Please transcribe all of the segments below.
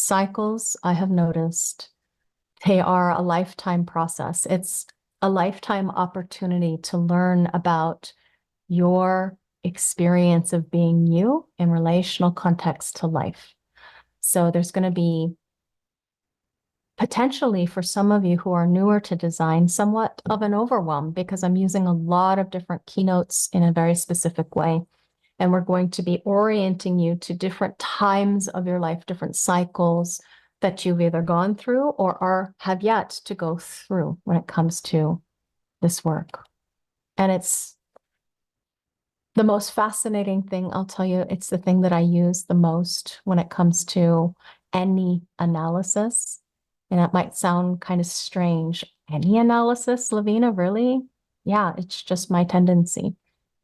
Cycles, I have noticed, they are a lifetime process. It's a lifetime opportunity to learn about your experience of being you in relational context to life. So there's going to be potentially for some of you who are newer to design, somewhat of an overwhelm because I'm using a lot of different keynotes in a very specific way. And we're going to be orienting you to different times of your life, different cycles that you've either gone through or have yet to go through when it comes to this work. And it's the most fascinating thing, I'll tell you, it's the thing that I use the most when it comes to any analysis. And that might sound kind of strange. Any analysis, Lavina, really? Yeah, it's just my tendency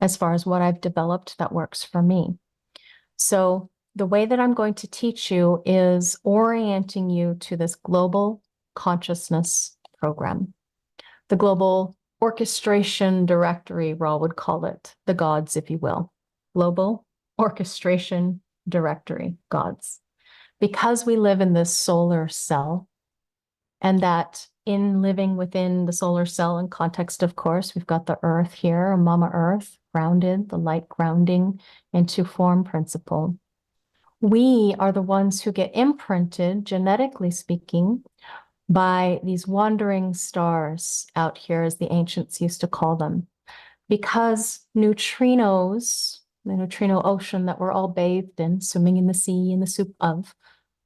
as far as what I've developed that works for me. So the way that I'm going to teach you is orienting you to this global consciousness program. The global orchestration directory, Ra would call it, the gods, if you will. Global orchestration directory, gods. Because we live in this solar cell, and that in living within the solar cell in context, of course, we've got the earth here, Mama Earth, grounded, the light grounding into form principle. We are the ones who get imprinted, genetically speaking, by these wandering stars out here, as the ancients used to call them. Because neutrinos, the neutrino ocean that we're all bathed in, swimming in the sea, in the soup of,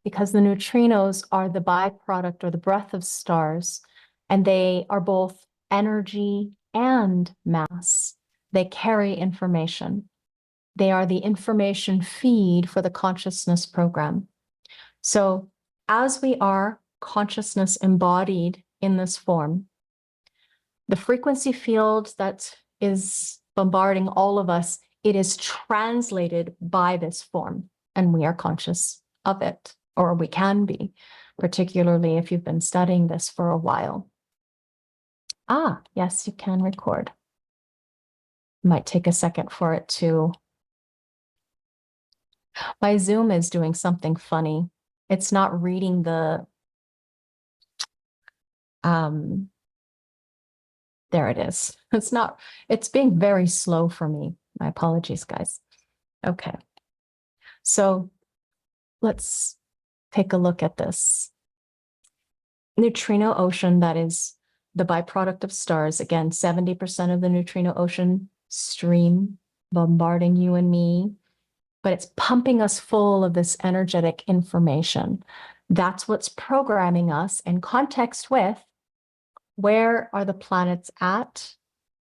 because the neutrinos are the byproduct or the breath of stars, and they are both energy and mass. They carry information. They are the information feed for the consciousness program. So as we are consciousness embodied in this form, the frequency field that is bombarding all of us, it is translated by this form, and we are conscious of it. Or we can be, particularly if you've been studying this for a while. Ah, yes, you can record. Might take a second for it to. My Zoom is doing something funny. It's not reading the, there it is. It's being very slow for me. My apologies, guys. Okay. So let's take a look at this. Neutrino ocean, that is the byproduct of stars. Again, 70% of the neutrino ocean stream bombarding you and me, but it's pumping us full of this energetic information. That's what's programming us in context with where are the planets at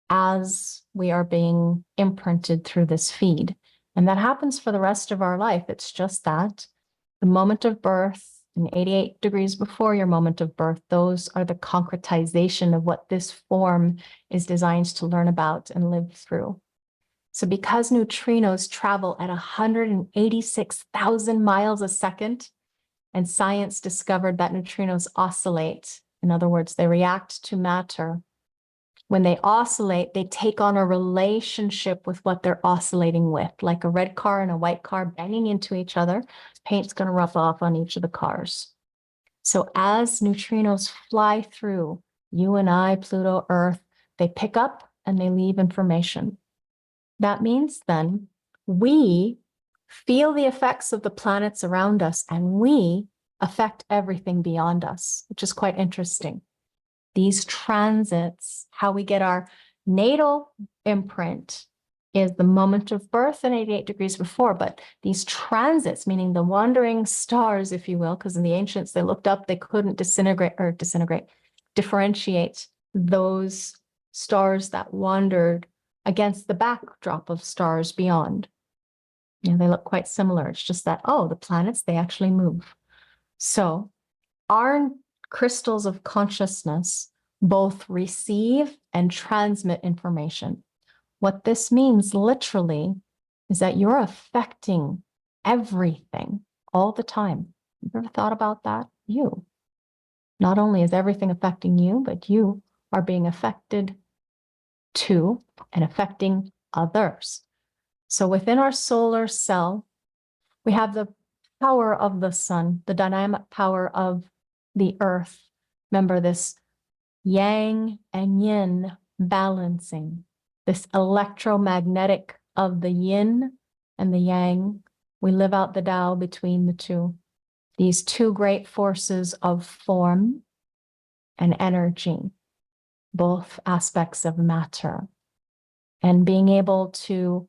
as we are being imprinted through this feed. And that happens for the rest of our life. It's just that the moment of birth and 88 degrees before your moment of birth, those are the concretization of what this form is designed to learn about and live through. So because neutrinos travel at 186,000 miles a second, and science discovered that neutrinos oscillate, in other words, they react to matter. When they oscillate, they take on a relationship with what they're oscillating with, like a red car and a white car banging into each other. Paint's going to rub off on each of the cars. So as neutrinos fly through you and I, Pluto, Earth, they pick up and they leave information. That means then we feel the effects of the planets around us, and we affect everything beyond us, which is quite interesting. These transits, how we get our natal imprint is the moment of birth and 88 degrees before, but these transits, meaning the wandering stars, if you will, because in the ancients, they looked up, they couldn't differentiate those stars that wandered against the backdrop of stars beyond. You know, they look quite similar. It's just that, oh, the planets, they actually move. So our crystals of consciousness both receive and transmit information. What this means literally is that you're affecting everything all the time. You ever thought about that? You. Not only is everything affecting you, but you are being affected too and affecting others. So within our solar cell, we have the power of the sun, the dynamic power of the earth. Remember this yang and yin balancing, this electromagnetic of the yin and the yang. We live out the Tao between the two. These two great forces of form and energy, both aspects of matter. And being able to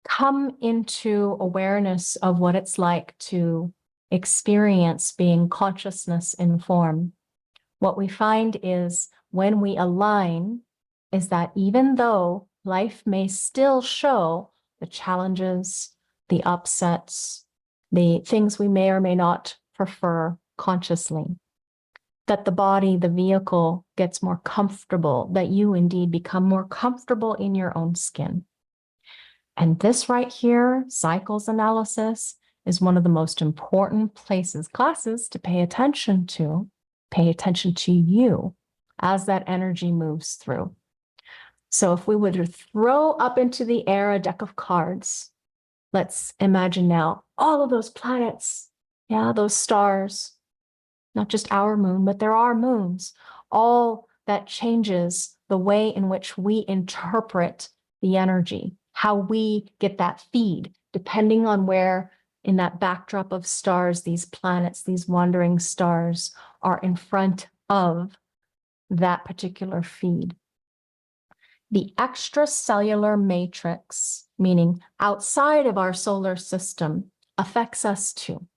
come into awareness of what it's like to experience being consciousness in form. What we find is when we align is that even though life may still show the challenges, the upsets, the things we may or may not prefer consciously, that the body, the vehicle gets more comfortable, that you indeed become more comfortable in your own skin. And this right here, cycles analysis, is one of the most important classes to pay attention to. Pay attention to you as that energy moves through. So if we were to throw up into the air a deck of cards, let's imagine now all of those planets, yeah, those stars, not just our moon, but there are moons, all that changes the way in which we interpret the energy, how we get that feed, depending on where in that backdrop of stars, these planets, these wandering stars are in front of that particular feed. The extracellular matrix, meaning outside of our solar system, affects us too.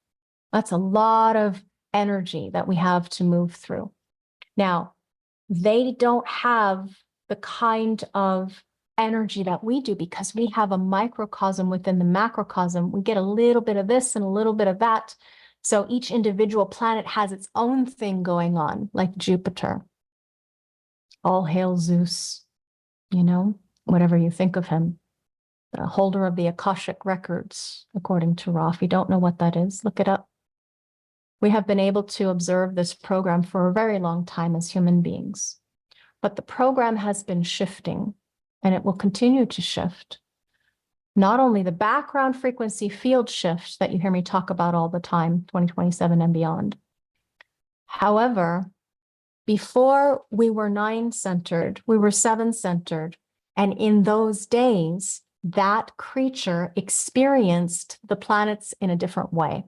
That's a lot of energy that we have to move through. Now, they don't have the kind of energy that we do because we have a microcosm within the macrocosm. We get a little bit of this and a little bit of that. So each individual planet has its own thing going on, like Jupiter. All hail Zeus, you know, whatever you think of him. The holder of the Akashic records, according to Ra. If you don't know what that is, look it up. We have been able to observe this program for a very long time as human beings, but the program has been shifting and it will continue to shift. Not only the background frequency field shift that you hear me talk about all the time, 2027 and beyond. However, before we were 9-centered, we were 7-centered. And in those days, that creature experienced the planets in a different way.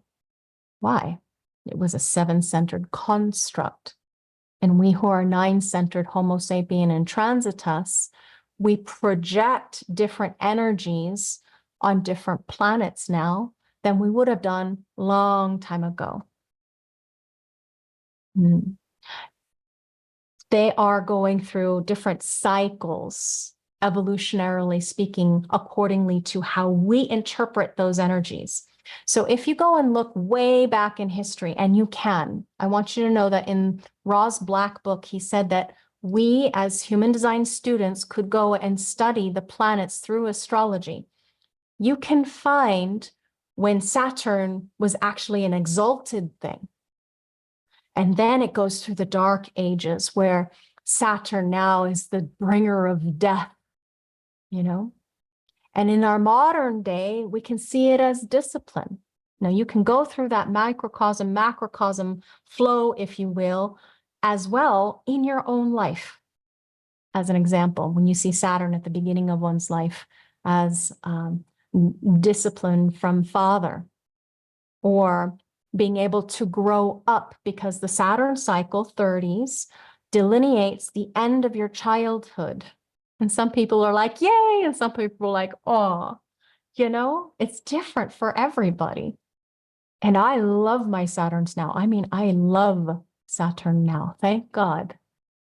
Why? It was a 7-centered construct. And we who are 9-centered, Homo sapien and transitus, we project different energies on different planets now than we would have done long time ago. They are going through different cycles, evolutionarily speaking, accordingly to how we interpret those energies. So if you go and look way back in history, and you can, I want you to know that in Ra's Black Book, he said that we as human design students could go and study the planets through astrology. You can find when Saturn was actually an exalted thing. And then it goes through the dark ages where Saturn now is the bringer of death, you know? And in our modern day, we can see it as discipline. Now, you can go through that microcosm, macrocosm flow, if you will, as well in your own life. As an example, when you see Saturn at the beginning of one's life as discipline from father, or being able to grow up, because the Saturn cycle, 30s, delineates the end of your childhood. And some people are like, yay, and some people are like, oh, you know, it's different for everybody. And I love my Saturns now. I mean, I love Saturn now. Thank God.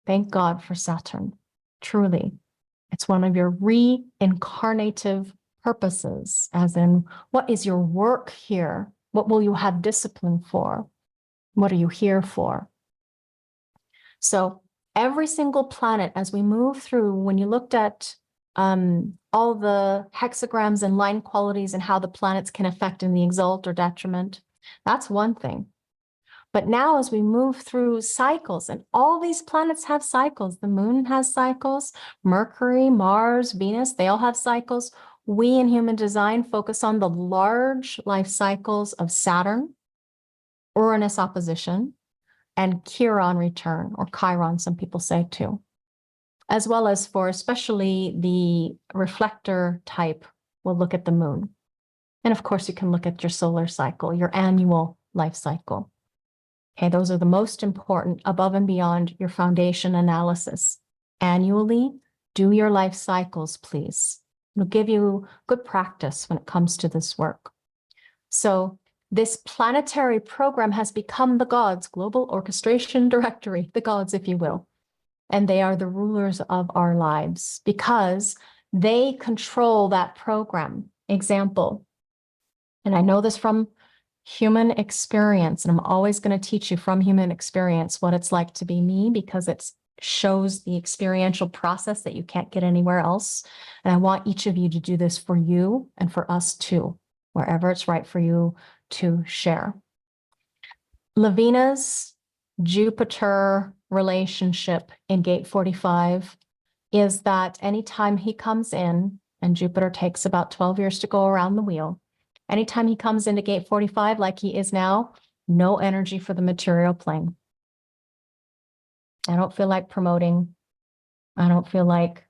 Thank God for Saturn. Truly. It's one of your reincarnative purposes, as in, what is your work here? What will you have discipline for? What are you here for? So every single planet, as we move through, when you looked at all the hexagrams and line qualities and how the planets can affect in the exalt or detriment, that's one thing. But now as we move through cycles, and all these planets have cycles, the moon has cycles, Mercury, Mars, Venus, they all have cycles. We in human design focus on the large life cycles of Saturn, Uranus opposition, and Chiron return, or Chiron, some people say too, as well as for especially the reflector type, we'll look at the moon. And of course, you can look at your solar cycle, your annual life cycle. Okay, those are the most important above and beyond your foundation analysis. Annually, do your life cycles, please. It'll give you good practice when it comes to this work. So this planetary program has become the gods, global orchestration directory, the gods, if you will. And they are the rulers of our lives because they control that program. Example, and I know this from human experience, and I'm always going to teach you from human experience what it's like to be me, because it shows the experiential process that you can't get anywhere else. And I want each of you to do this for you and for us too, wherever it's right for you to share. Lavina's Jupiter relationship in gate 45 is that anytime he comes in, and Jupiter takes about 12 years to go around the wheel, anytime he comes into gate 45 like he is now, no energy for the material plane. I don't feel like promoting. I don't feel like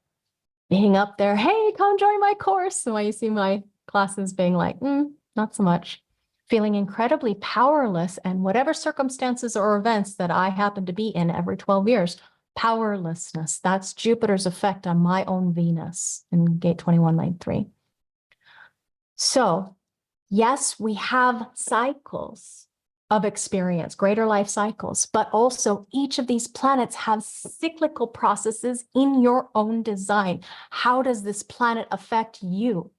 being up there, hey, come join my course. The way you see my classes being like, not so much. Feeling incredibly powerless, and whatever circumstances or events that I happen to be in every 12 years, powerlessness. That's Jupiter's effect on my own Venus in gate 21, line 3. So yes, we have cycles of experience, greater life cycles, but also each of these planets have cyclical processes in your own design. How does this planet affect you?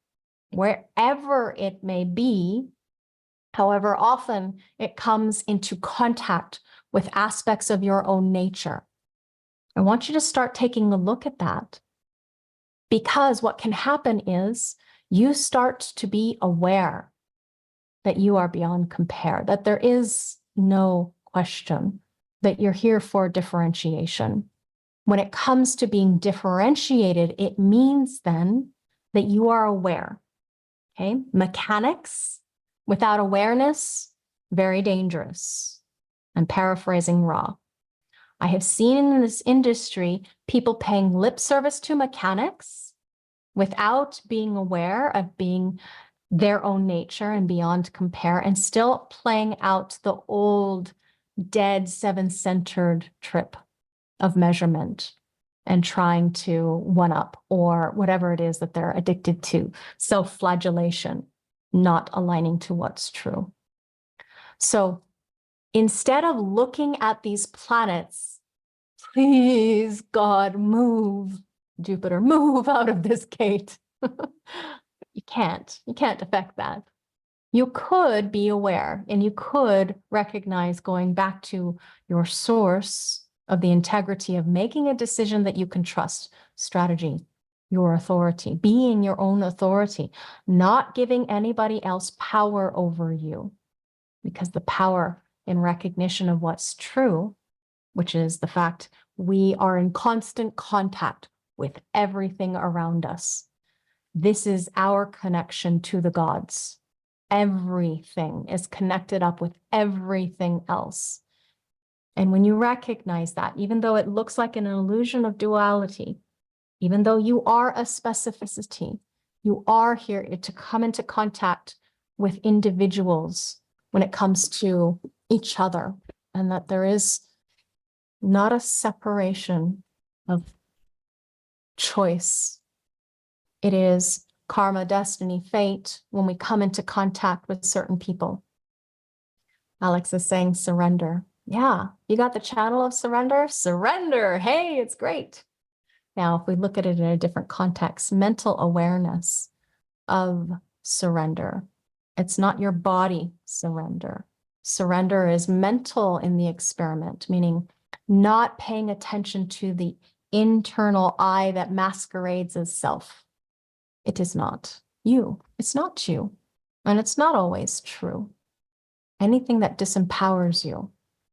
Wherever it may be, however often it comes into contact with aspects of your own nature. I want you to start taking a look at that, because what can happen is you start to be aware that you are beyond compare, that there is no question that you're here for differentiation. When it comes to being differentiated, it means then that you are aware, okay? Mechanics without awareness, very dangerous. I'm paraphrasing Ra. I have seen in this industry people paying lip service to mechanics without being aware of being their own nature and beyond compare, and still playing out the old dead seven-centered trip of measurement and trying to one up or whatever it is that they're addicted to, self-flagellation, not aligning to what's true. So instead of looking at these planets, please God, move, Jupiter, move out of this gate. You can't affect that. You could be aware, and you could recognize, going back to your source of the integrity of making a decision that you can trust, strategy, your authority, being your own authority, not giving anybody else power over you, because the power in recognition of what's true, which is the fact we are in constant contact with everything around us. This is our connection to the gods. Everything is connected up with everything else. And when you recognize that, even though it looks like an illusion of duality, even though you are a specificity, you are here to come into contact with individuals when it comes to each other, and that there is not a separation of choice. It is karma, destiny, fate when we come into contact with certain people. Alex is saying surrender. Yeah, you got the channel of surrender? Surrender. Hey, it's great. Now, if we look at it in a different context, mental awareness of surrender. It's not your body surrender. Surrender is mental in the experiment, meaning not paying attention to the internal I that masquerades as self. It is not you. It's not you. And it's not always true. Anything that disempowers you,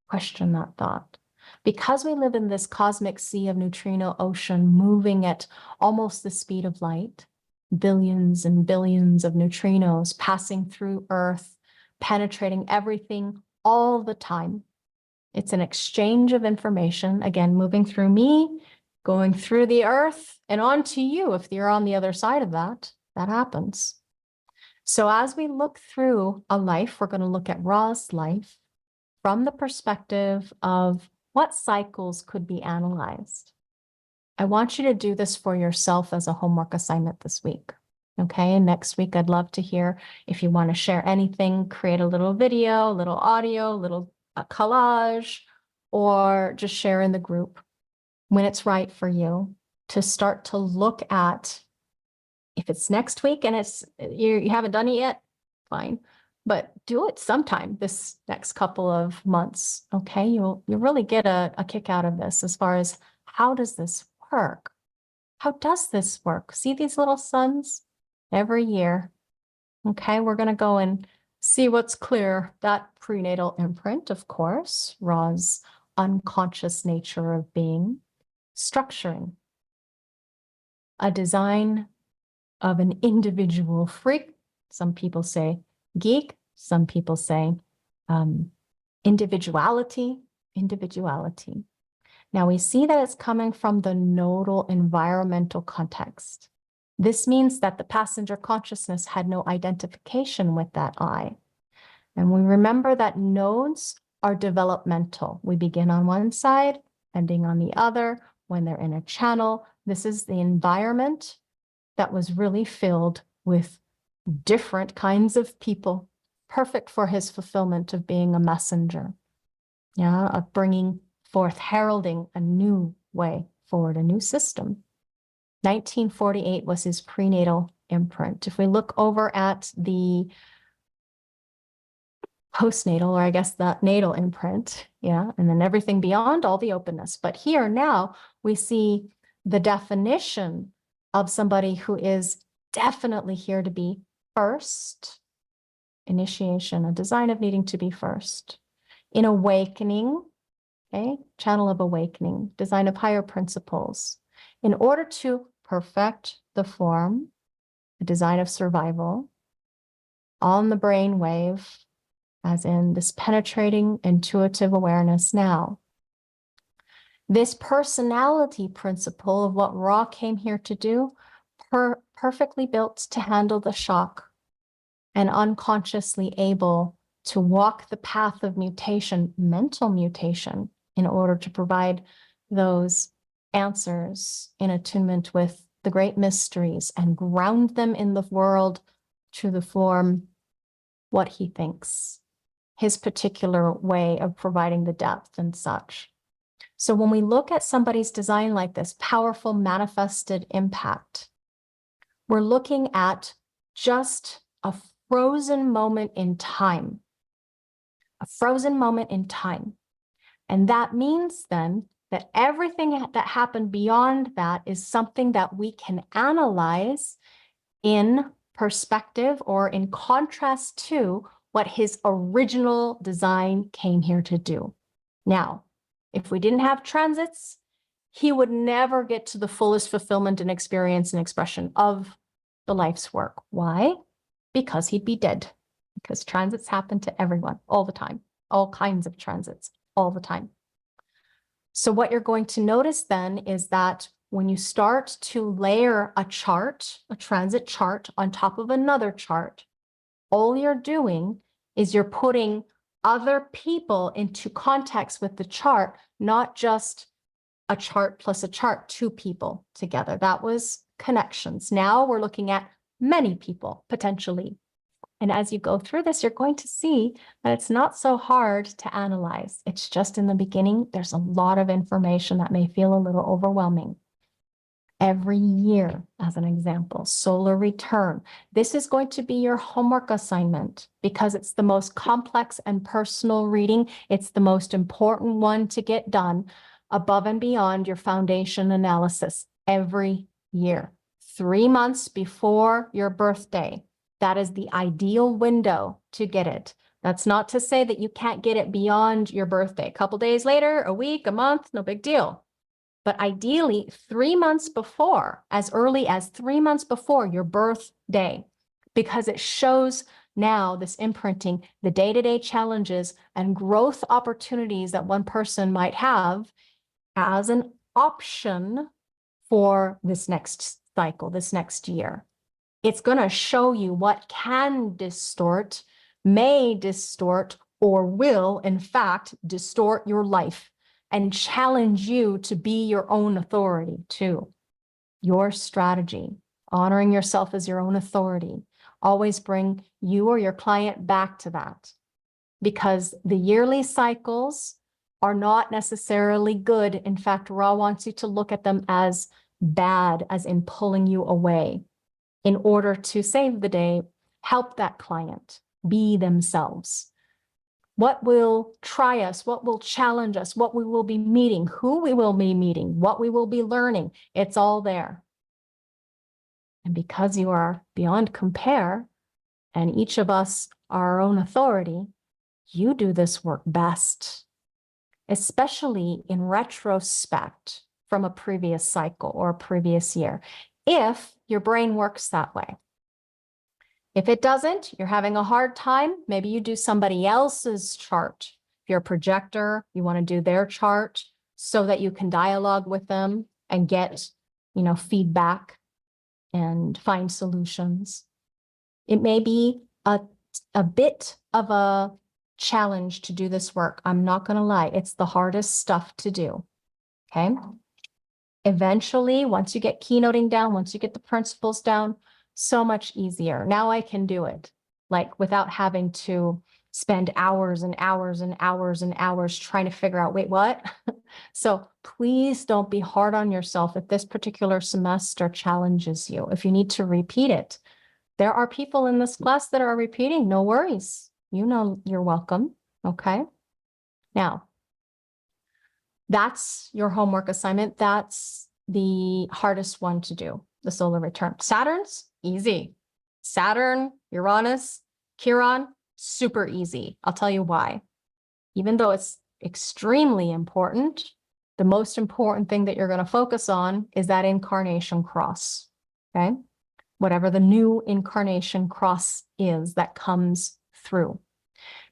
question that thought. Because we live in this cosmic sea of neutrino ocean moving at almost the speed of light, billions and billions of neutrinos passing through Earth, penetrating everything all the time. It's an exchange of information, again, moving through me, going through the earth, and on to you if you're on the other side of that. That happens. So as we look through a life, we're going to look at Ra's life from the perspective of what cycles could be analyzed. I want you to do this for yourself as a homework assignment this week. Okay, and next week, I'd love to hear if you want to share anything, create a little video, a little audio, a little collage, or just share in the group when it's right for you to start to look at, if it's next week and it's you haven't done it yet, fine, but do it sometime this next couple of months. Okay, you'll really get a kick out of this as far as how does this work? How does this work? See these little suns every year. Okay, we're going to go and see what's clear. That prenatal imprint, of course, Ra's unconscious nature of being, structuring a design of an individual freak. Some people say geek, some people say individuality. Now we see that it's coming from the nodal environmental context. This means that the passenger consciousness had no identification with that I. And we remember that nodes are developmental. We begin on one side, ending on the other. When they're in a channel, this is the environment that was really filled with different kinds of people, perfect for his fulfillment of being a messenger, of bringing forth, heralding a new way forward, a new system. 1948 was his prenatal imprint. If we look over at the postnatal, or I guess the natal imprint, and then everything beyond, all the openness. But here now we see the definition of somebody who is definitely here to be first, initiation, a design of needing to be first, in awakening, channel of awakening, design of higher principles, in order to perfect the form, the design of survival, on the brain wave, as in this penetrating intuitive awareness now. This personality principle of what Ra came here to do, perfectly built to handle the shock and unconsciously able to walk the path of mutation, mental mutation, in order to provide those answers in attunement with the great mysteries and ground them in the world to the form what he thinks, his particular way of providing the depth and such. So when we look at somebody's design like this, powerful manifested impact, we're looking at just a frozen moment in time, a frozen moment in time. And that means then that everything that happened beyond that is something that we can analyze in perspective or in contrast to what his original design came here to do. Now, if we didn't have transits, he would never get to the fullest fulfillment and experience and expression of the life's work. Why? Because he'd be dead. Because transits happen to everyone all the time, all kinds of transits all the time. So what you're going to notice then is that when you start to layer a chart, a transit chart on top of another chart, all you're doing is you're putting other people into context with the chart, not just a chart plus a chart, two people together. That was connections. Now we're looking at many people potentially. And as you go through this, you're going to see that it's not so hard to analyze. It's just in the beginning, there's a lot of information that may feel a little overwhelming. Every year, as an example, solar return. This is going to be your homework assignment because it's the most complex and personal reading. It's the most important one to get done above and beyond your foundation analysis every year, 3 months before your birthday. That is the ideal window to get it. That's not to say that you can't get it beyond your birthday. A couple days later, a week, a month, no big deal. But ideally, 3 months before, as early as 3 months before your birthday, because it shows now this imprinting, the day-to-day challenges and growth opportunities that one person might have as an option for this next cycle, this next year. It's going to show you what can distort, may distort, or will, in fact, distort your life and challenge you to be your own authority too. Your strategy, honoring yourself as your own authority. Always bring you or your client back to that, because the yearly cycles are not necessarily good. In fact, Ra wants you to look at them as bad, as in pulling you away, in order to save the day, help that client be themselves. What will try us, what will challenge us, what we will be meeting, who we will be meeting, what we will be learning, it's all there. And because you are beyond compare, and each of us are our own authority, you do this work best, especially in retrospect from a previous cycle or a previous year, if your brain works that way. If it doesn't, you're having a hard time, maybe you do somebody else's chart. If you're a projector, you want to do their chart so that you can dialogue with them and get, feedback and find solutions. It may be a bit of a challenge to do this work. I'm not going to lie. It's the hardest stuff to do. Okay. Eventually, once you get keynoting down, once you get the principles down, so much easier. Now I can do it, like without having to spend hours and hours and hours and hours trying to figure out, wait, what? So please don't be hard on yourself if this particular semester challenges you. If you need to repeat it, there are people in this class that are repeating, no worries. You're welcome, okay? Now, that's your homework assignment. That's the hardest one to do, the solar return. Saturn's easy. Saturn, Uranus, Chiron, super easy. I'll tell you why. Even though it's extremely important, the most important thing that you're going to focus on is that incarnation cross, okay? Whatever the new incarnation cross is that comes through.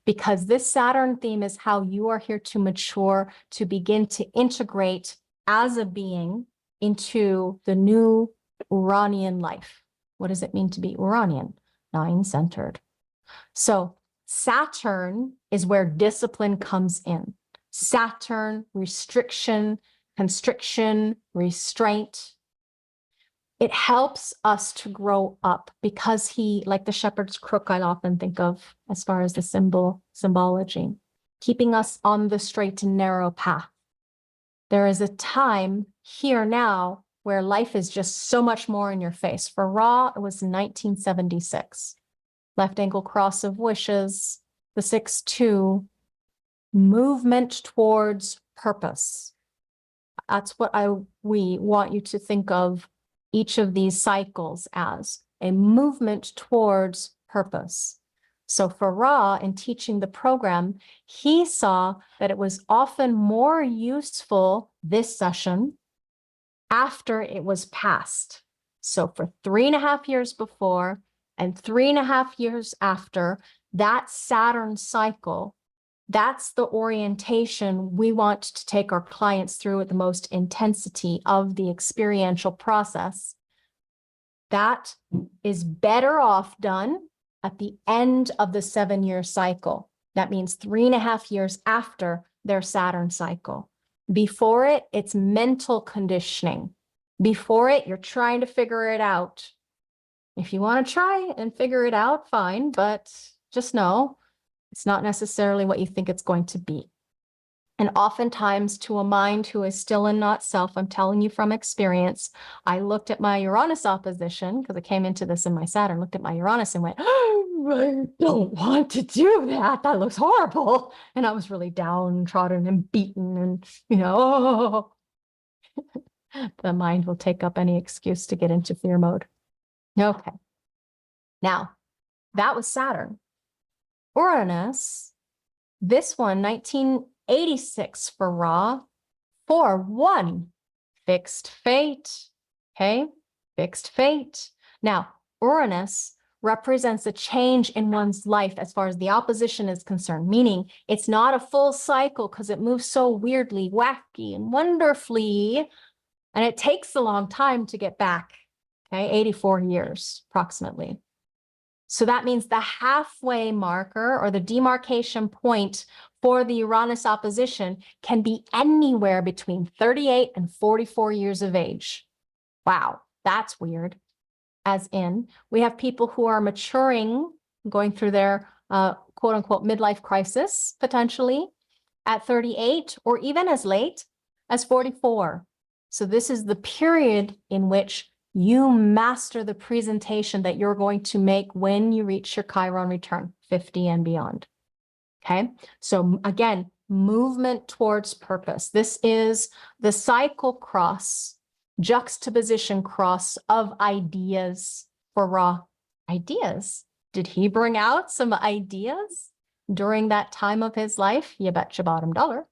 Because this Saturn theme is how you are here to mature, to begin to integrate as a being into the new Uranian life. What does it mean to be Uranian? Nine-centered. So Saturn is where discipline comes in. Saturn, restriction, constriction, restraint. It helps us to grow up because he, like the shepherd's crook, I often think of as far as the symbology, keeping us on the straight and narrow path. There is a time here now where life is just so much more in your face. For Ra, it was 1976. Left angle cross of wishes, the 6-2, movement towards purpose. That's what we want you to think of each of these cycles as a movement towards purpose. So for Ra, in teaching the program, he saw that it was often more useful this session after it was passed. So for 3.5 years before and 3.5 years after that Saturn cycle, that's the orientation we want to take our clients through at the most intensity of the experiential process. That is better off done at the end of the 7-year cycle. That means 3.5 years after their Saturn cycle. Before it, it's mental conditioning. Before it, you're trying to figure it out. If you want to try and figure it out, fine, but just know it's not necessarily what you think it's going to be. And oftentimes to a mind who is still in not self, I'm telling you from experience, I looked at my Uranus opposition, because I came into this in my Saturn, looked at my Uranus and went, oh, I don't want to do that. That looks horrible. And I was really downtrodden and beaten and, oh. The mind will take up any excuse to get into fear mode. Okay. Now, that was Saturn. Uranus, this one, 1986 for Ra, 4-1, fixed fate, okay? Fixed fate. Now, Uranus represents a change in one's life as far as the opposition is concerned, meaning it's not a full cycle because it moves so weirdly, wacky, and wonderfully, and it takes a long time to get back, okay, 84 years approximately. So that means the halfway marker or the demarcation point for the Uranus opposition can be anywhere between 38 and 44 years of age. Wow, that's weird. As in, we have people who are maturing, going through their quote unquote midlife crisis, potentially at 38 or even as late as 44. So this is the period in which you master the presentation that you're going to make when you reach your Chiron return, 50 and beyond. Okay, so again, movement towards purpose. This is the cycle cross, juxtaposition cross of ideas for Ra. Ideas. Did he bring out some ideas during that time of his life? You bet your bottom dollar.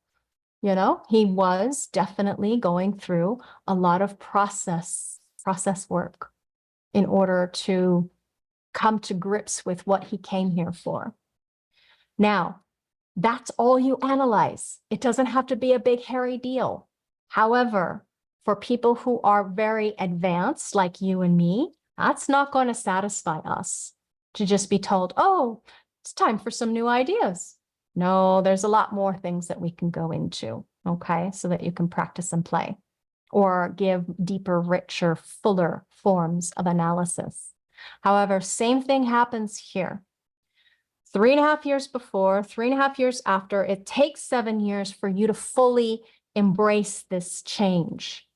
You know, he was definitely going through a lot of process work in order to come to grips with what he came here for. Now, that's all you analyze. It doesn't have to be a big, hairy deal. However, for people who are very advanced, like you and me, that's not going to satisfy us to just be told, oh, it's time for some new ideas. No, there's a lot more things that we can go into, okay, so that you can practice and play or give deeper, richer, fuller forms of analysis. However, same thing happens here. 3.5 years before, 3.5 years after, it takes 7 years for you to fully embrace this change.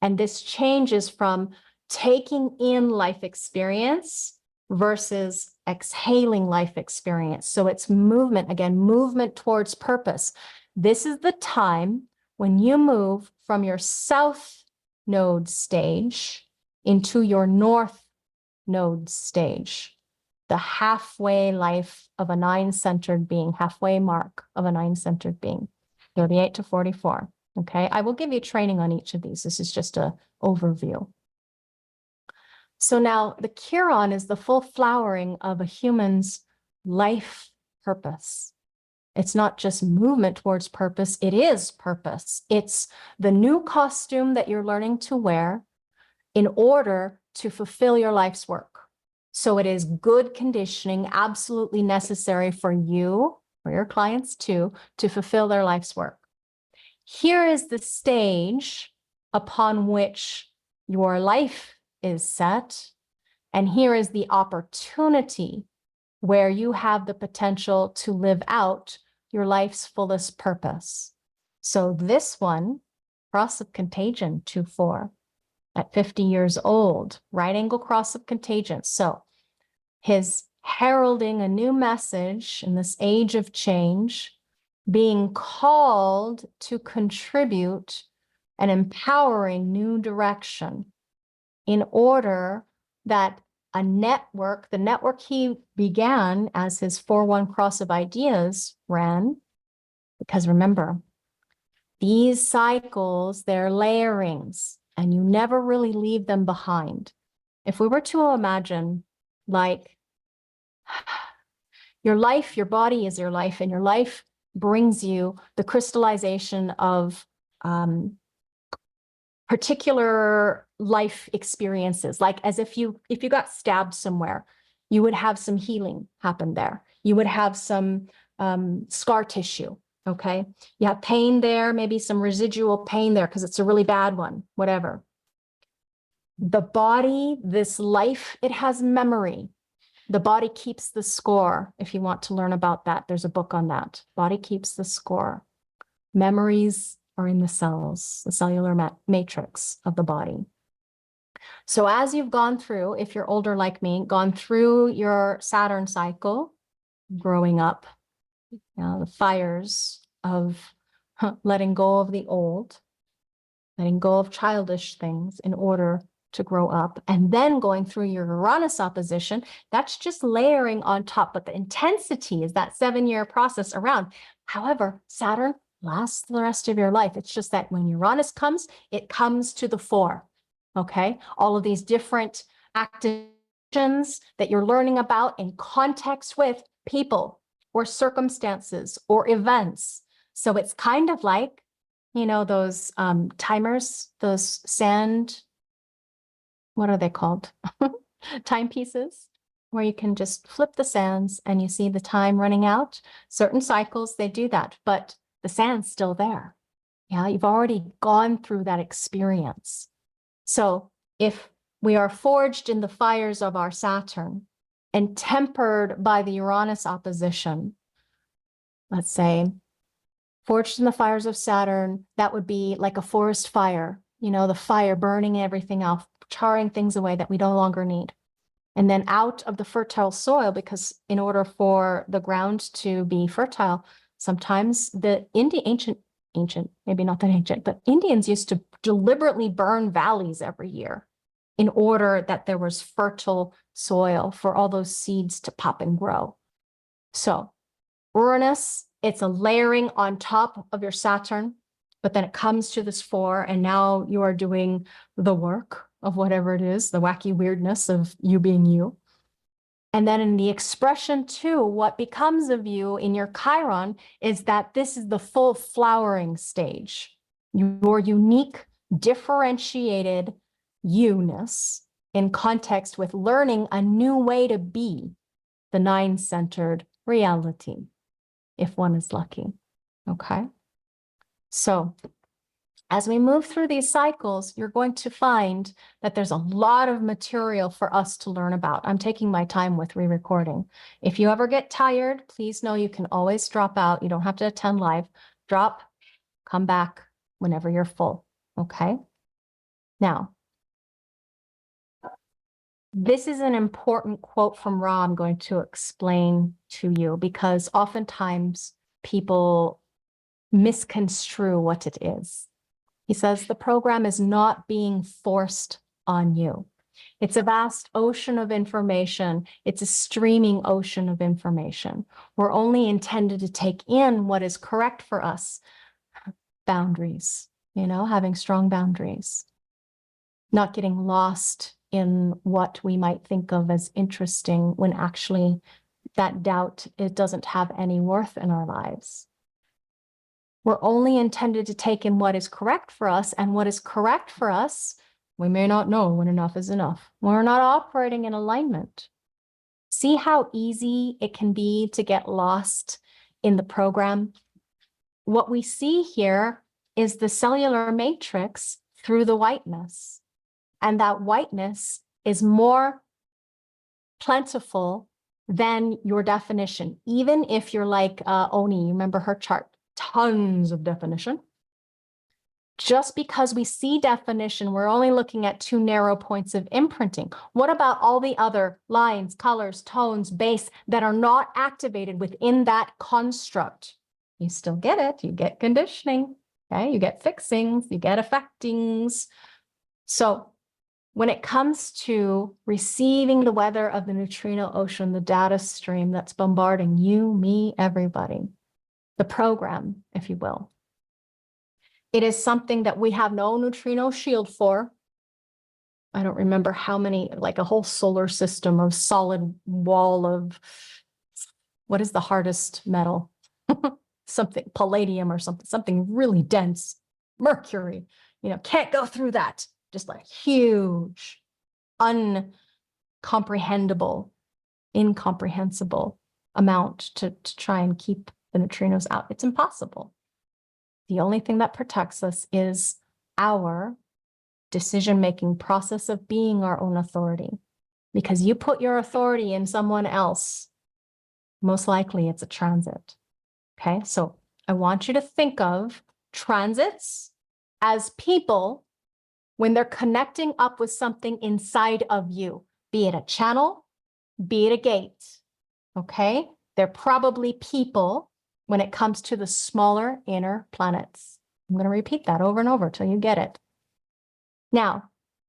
And this change is from taking in life experience versus exhaling life experience. So it's movement, again, movement towards purpose. This is the time when you move from your south node stage into your north node stage. The halfway life of a nine-centered being, halfway mark of a nine-centered being, 38 to 44. Okay, I will give you training on each of these. This is just an overview. So now the Chiron is the full flowering of a human's life purpose. It's not just movement towards purpose, it is purpose. It's the new costume that you're learning to wear in order to fulfill your life's work. So it is good conditioning, absolutely necessary for you, for your clients too, to fulfill their life's work. Here is the stage upon which your life is set. And here is the opportunity where you have the potential to live out your life's fullest purpose. So this one, cross of contagion, 2-4. At 50 years old, right angle cross of contagion. So his heralding a new message in this age of change, being called to contribute an empowering new direction in order that a network, the network he began as his 4-1 cross of ideas ran, because remember, these cycles, they're layerings, and you never really leave them behind. If we were to imagine, like, your life, your body is your life, and your life brings you the crystallization of particular life experiences, like as if you got stabbed somewhere, you would have some healing happen there. You would have some scar tissue. Okay, you have pain there, maybe some residual pain there because it's a really bad one, whatever. The body, this life, it has memory. The body keeps the score. If you want to learn about that, there's a book on that. Body keeps the score. Memories are in the cells, the cellular matrix of the body. So as you've gone through, if you're older like me, gone through your Saturn cycle, growing up, the fires of letting go of the old, letting go of childish things in order to grow up, and then going through your Uranus opposition, that's just layering on top. But the intensity is that 7-year process around. However, Saturn lasts the rest of your life. It's just that when Uranus comes, it comes to the fore. Okay, all of these different activations situations that you're learning about in context with people or circumstances or events. So it's kind of like, those timers, those what are they called? Timepieces, where you can just flip the sands and you see the time running out. Certain cycles, they do that, but the sand's still there. Yeah, you've already gone through that experience. So if we are forged in the fires of our Saturn and tempered by the Uranus opposition, let's say, forged in the fires of Saturn, that would be like a forest fire, the fire burning everything off, charring things away that we no longer need. And then out of the fertile soil, because in order for the ground to be fertile, sometimes the ancient, maybe not that ancient, but Indians used to deliberately burn valleys every year in order that there was fertile soil for all those seeds to pop and grow. So Uranus, it's a layering on top of your Saturn, but then it comes to this fore, and now you are doing the work of whatever it is, the wacky weirdness of you being you. And then in the expression too, what becomes of you in your Chiron is that this is the full flowering stage, your unique, differentiated you-ness in context with learning a new way to be the nine-centered reality, if one is lucky. Okay. So as we move through these cycles, you're going to find that there's a lot of material for us to learn about. I'm taking my time with re-recording. If you ever get tired, please know you can always drop out. You don't have to attend live. Drop, come back whenever you're full. Okay. Now, this is an important quote from Ra I'm going to explain to you, because oftentimes people misconstrue what it is. He says the program is not being forced on you. It's a vast ocean of information. It's a streaming ocean of information. We're only intended to take in what is correct for us. Boundaries, having strong boundaries. Not getting lost in what we might think of as interesting when actually that doubt, it doesn't have any worth in our lives. We're only intended to take in what is correct for us, and what is correct for us, we may not know when enough is enough. We're not operating in alignment. See how easy it can be to get lost in the program? What we see here is the cellular matrix through the whiteness. And that whiteness is more plentiful than your definition. Even if you're like Oni, you remember her chart, tons of definition. Just because we see definition, we're only looking at two narrow points of imprinting. What about all the other lines, colors, tones, base that are not activated within that construct? You still get it. You get conditioning. Okay, you get fixings, you get affectings. So when it comes to receiving the weather of the neutrino ocean, the data stream that's bombarding you, me, everybody, the program, if you will, it is something that we have no neutrino shield for. I don't remember how many, like a whole solar system of solid wall of, what is the hardest metal? Something, palladium or something really dense, mercury, can't go through that. Just like huge, uncomprehendable, incomprehensible amount to try and keep the neutrinos out. It's impossible. The only thing that protects us is our decision-making process of being our own authority. Because you put your authority in someone else, most likely it's a transit. Okay, so I want you to think of transits as people when they're connecting up with something inside of you, be it a channel, be it a gate, okay? They're probably people when it comes to the smaller inner planets. I'm going to repeat that over and over till you get it. Now,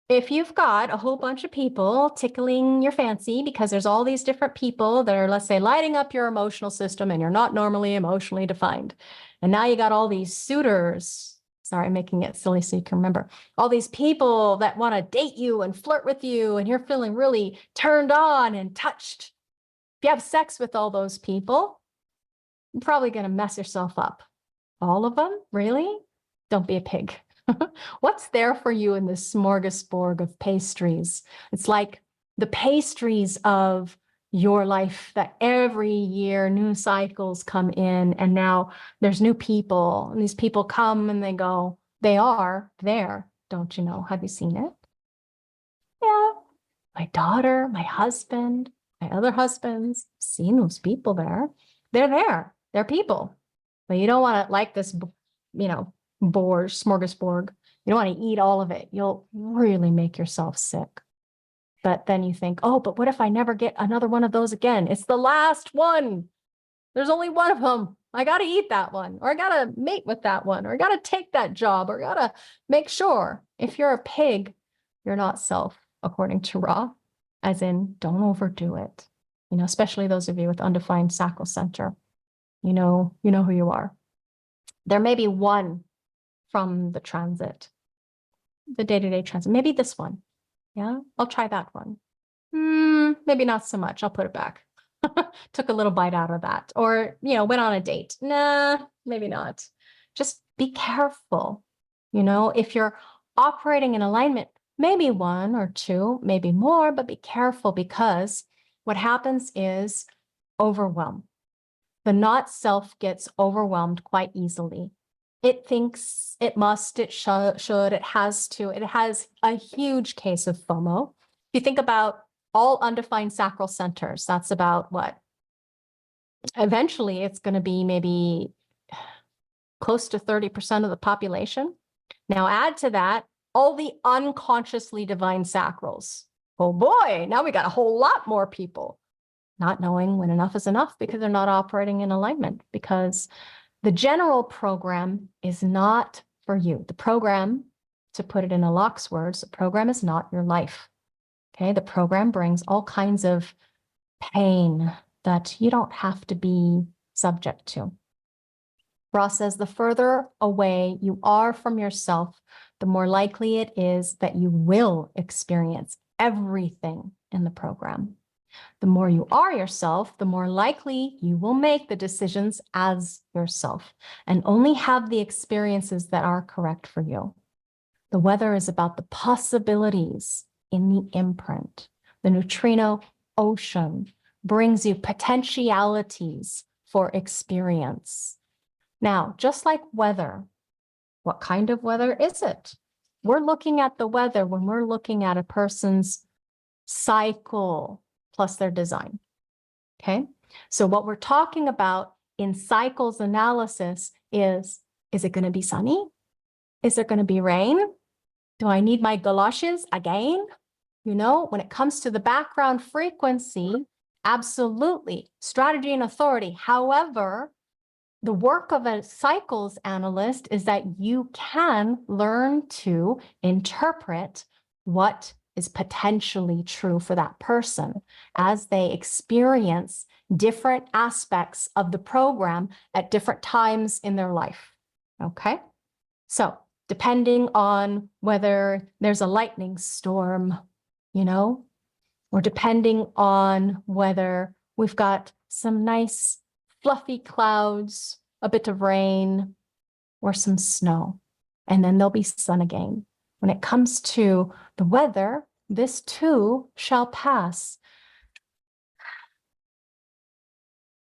if you've got a whole bunch of people tickling your fancy because there's all these different people that are, let's say, lighting up your emotional system and you're not normally emotionally defined, and now you got all these suitors Sorry, I'm making it silly so you can remember. All these people that want to date you and flirt with you, and you're feeling really turned on and touched. If you have sex with all those people, you're probably going to mess yourself up. All of them? Really? Don't be a pig. What's there for you in this smorgasbord of pastries? It's like the pastries of your life that every year new cycles come in, and now there's new people, and these people come and they go. They are there. Don't you know? Have you seen it? Yeah. My daughter, my husband, my other husbands, seen those people there. They're there. They're people. But you don't want to like this, smorgasbord. You don't want to eat all of it. You'll really make yourself sick. But then you think, oh, but what if I never get another one of those again? It's the last one. There's only one of them. I got to eat that one, or I got to mate with that one, or I got to take that job, or I got to make sure. If you're a pig, you're not self, according to Ra, as in don't overdo it. Especially those of you with undefined sacral center. You know who you are. There may be one from the transit, the day-to-day transit. Maybe this one. Yeah, I'll try that one. Maybe not so much. I'll put it back. Took a little bite out of that. Or, went on a date. Nah, maybe not. Just be careful. If you're operating in alignment, maybe one or two, maybe more, but be careful, because what happens is overwhelm. The not self gets overwhelmed quite easily. It thinks it must, it should, it has to. It has a huge case of FOMO. If you think about all undefined sacral centers, that's about what? Eventually, it's going to be maybe close to 30% of the population. Now add to that all the unconsciously divine sacrals. Oh boy, now we got a whole lot more people not knowing when enough is enough because they're not operating in alignment, because the general program is not for you. The program, to put it in a Locke's words, the program is not your life. Okay, the program brings all kinds of pain that you don't have to be subject to. Ross says the further away you are from yourself, the more likely it is that you will experience everything in the program. The more you are yourself, the more likely you will make the decisions as yourself and only have the experiences that are correct for you. The weather is about the possibilities in the imprint. The neutrino ocean brings you potentialities for experience. Now, just like weather, what kind of weather is it? We're looking at the weather when we're looking at a person's cycle plus their design. Okay, so what we're talking about in cycles analysis is it going to be sunny? Is there going to be rain? Do I need my galoshes again? When it comes to the background frequency, absolutely, strategy and authority. However, the work of a cycles analyst is that you can learn to interpret what is potentially true for that person as they experience different aspects of the program at different times in their life. Okay, so depending on whether there's a lightning storm, or depending on whether we've got some nice fluffy clouds, a bit of rain, or some snow, and then there'll be sun again. When it comes to the weather, this too shall pass.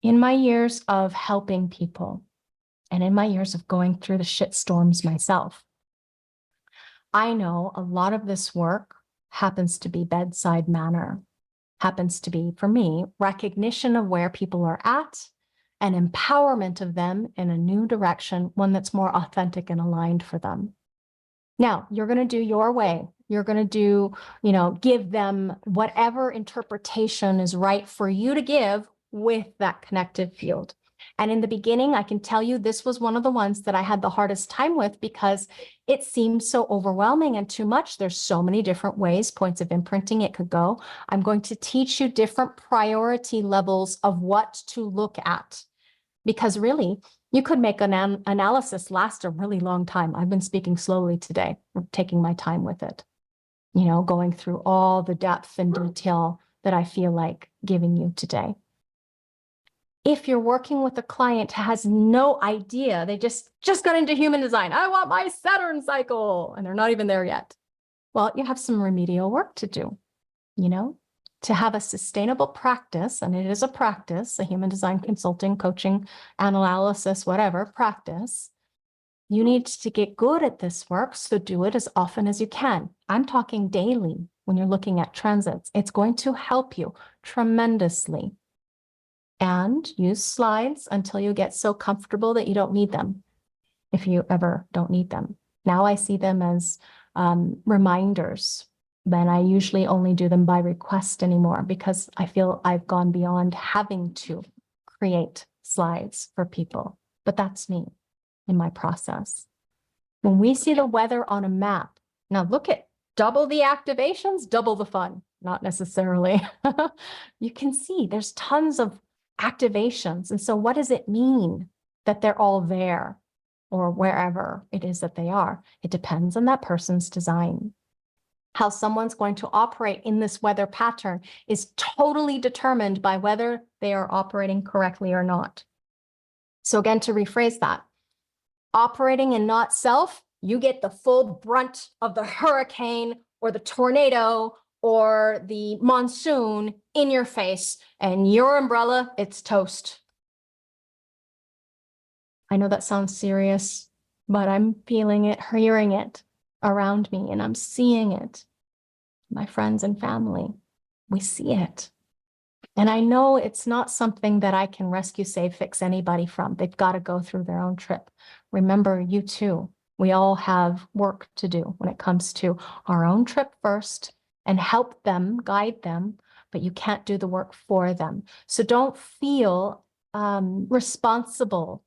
In my years of helping people, and in my years of going through the shit storms myself, I know a lot of this work happens to be bedside manner, happens to be, for me, recognition of where people are at and empowerment of them in a new direction, one that's more authentic and aligned for them. Now, you're going to do your way. You're going to do, give them whatever interpretation is right for you to give with that connective field. And in the beginning, I can tell you this was one of the ones that I had the hardest time with because it seemed so overwhelming and too much. There's so many different ways, points of imprinting it could go. I'm going to teach you different priority levels of what to look at. Because really, You could make an analysis last a really long time. I've been speaking slowly today, taking my time with it, going through all the depth and detail that I feel like giving you today. If you're working with a client who has no idea, they just got into human design. I want my Saturn cycle, and they're not even there yet. Well, you have some remedial work to do, to have a sustainable practice, and it is a practice, a human design consulting, coaching, analysis, whatever practice. You need to get good at this work, so do it as often as you can. I'm talking daily when you're looking at transits. It's going to help you tremendously. And use slides until you get so comfortable that you don't need them, if you ever don't need them. Now I see them as reminders. Then I usually only do them by request anymore because I feel I've gone beyond having to create slides for people. But that's me in my process. When we see the weather on a map, now look at double the activations, double the fun. Not necessarily. You can see there's tons of activations. And so what does it mean that they're all there or wherever it is that they are? It depends on that person's design. How someone's going to operate in this weather pattern is totally determined by whether they are operating correctly or not. So again, to rephrase that, operating in not self, you get the full brunt of the hurricane or the tornado or the monsoon in your face, and your umbrella, it's toast. I know that sounds serious, but I'm feeling it, hearing it around me, and I'm seeing it. My friends and family, we see it. And I know it's not something that I can rescue, save, fix anybody from. They've got to go through their own trip. Remember, you too, we all have work to do when it comes to our own trip first, and help them, guide them, but you can't do the work for them. So don't feel responsible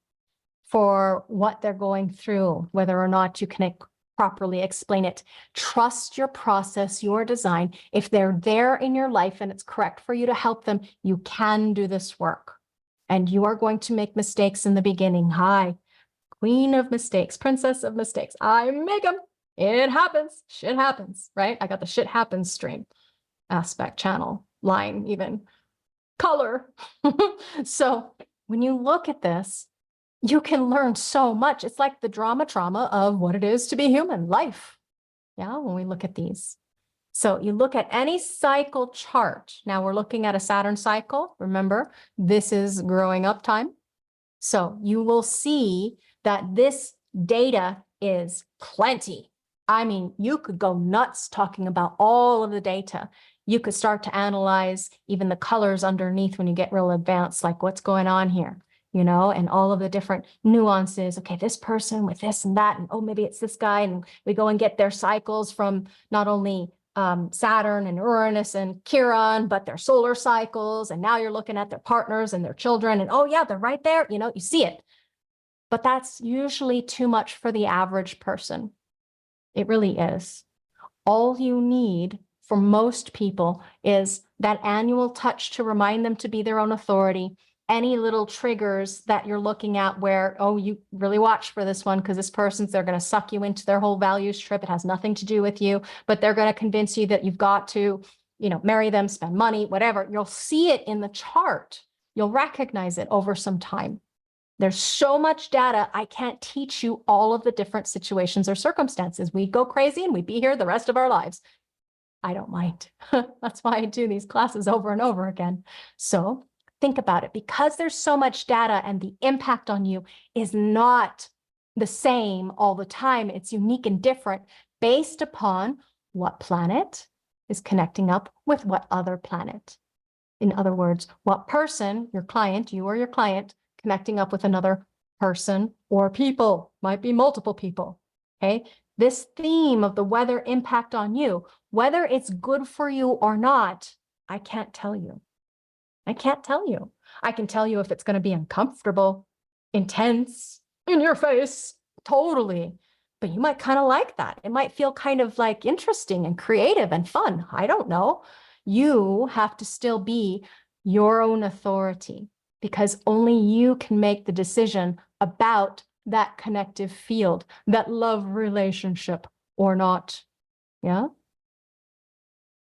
for what they're going through, whether or not you can properly explain it. Trust your process, your design. If they're there in your life and it's correct for you to help them, you can do this work. And you are going to make mistakes in the beginning. Hi, queen of mistakes, princess of mistakes. I make them. It happens. Shit happens, right? I got the shit happens stream, aspect, channel, line, even color. So when you look at this, you can learn so much. It's like the trauma of what it is to be human, life. Yeah, when we look at these. So you look at any cycle chart. Now we're looking at a Saturn cycle. Remember, this is growing up time. So you will see that this data is plenty. I mean, you could go nuts talking about all of the data. You could start to analyze even the colors underneath when you get real advanced, like what's going on here, and all of the different nuances. Okay, this person with this and that, and oh, maybe it's this guy. And we go and get their cycles from not only Saturn and Uranus and Chiron, but their solar cycles. And now you're looking at their partners and their children. And oh yeah, they're right there. You see it. But that's usually too much for the average person. It really is. All you need for most people is that annual touch to remind them to be their own authority. Any little triggers that you're looking at where, oh, you really watch for this one because this person's, they're going to suck you into their whole values trip. It has nothing to do with you, but they're going to convince you that you've got to, marry them, spend money, whatever. You'll see it in the chart. You'll recognize it over some time. There's so much data, I can't teach you all of the different situations or circumstances. We go crazy and we'd be here the rest of our lives. I don't mind. That's why I do these classes over and over again. So think about it. Because there's so much data and the impact on you is not the same all the time. It's unique and different based upon what planet is connecting up with what other planet. In other words, what person, your client, you or your client, connecting up with another person or people, might be multiple people, okay? This theme of the weather impact on you, whether it's good for you or not, I can't tell you. I can't tell you. I can tell you if it's going to be uncomfortable, intense, in your face, totally. But you might kind of like that. It might feel kind of like interesting and creative and fun. I don't know. You have to still be your own authority, because only you can make the decision about that connective field, that love relationship or not. Yeah.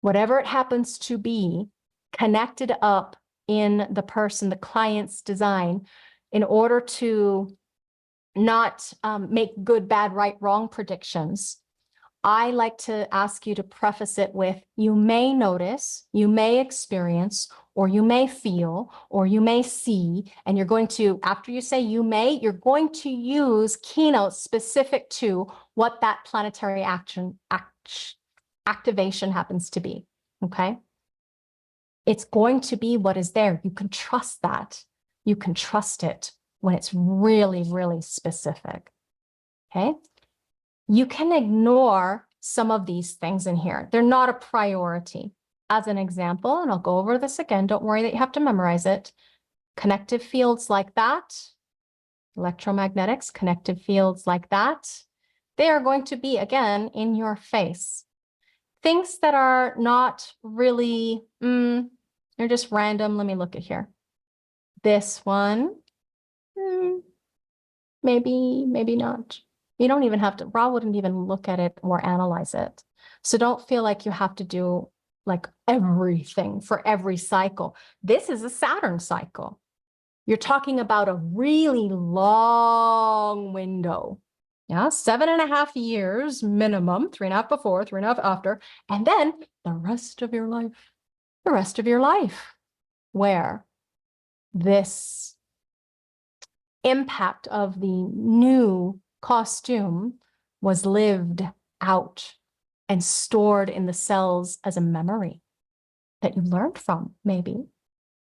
Whatever it happens to be, connected up in the person, the client's design, in order to not make good, bad, right, wrong predictions. I like to ask you to preface it with, you may notice, you may experience, or you may feel, or you may see, and you're going to, after you say you may, you're going to use keynotes specific to what that planetary activation happens to be, okay? It's going to be what is there. You can trust that. You can trust it when it's really, really specific, okay? You can ignore some of these things in here. They're not a priority. As an example, and I'll go over this again, don't worry that you have to memorize it. Connective fields like that, electromagnetics, connective fields like that, they are going to be, again, in your face. Things that are not really, they're just random. Let me look at here. This one, maybe not. You don't even have to, Ra wouldn't even look at it or analyze it. So don't feel like you have to do like everything for every cycle. This is a Saturn cycle. You're talking about a really long window. Yeah, 7.5 years minimum, 3.5 before, 3.5 after, and then the rest of your life, where this impact of the new costume was lived out and stored in the cells as a memory that you learned from, maybe,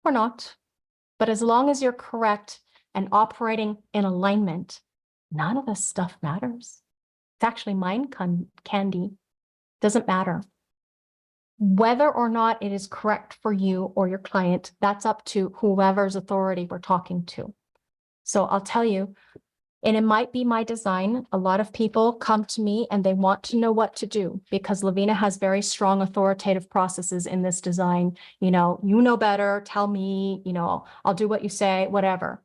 or not. But as long as you're correct and operating in alignment, none of this stuff matters. It's actually mind candy. Doesn't matter. Whether or not it is correct for you or your client, that's up to whoever's authority we're talking to. So I'll tell you, and it might be my design. A lot of people come to me and they want to know what to do because Lavina has very strong authoritative processes in this design. You know better, tell me, I'll do what you say, whatever.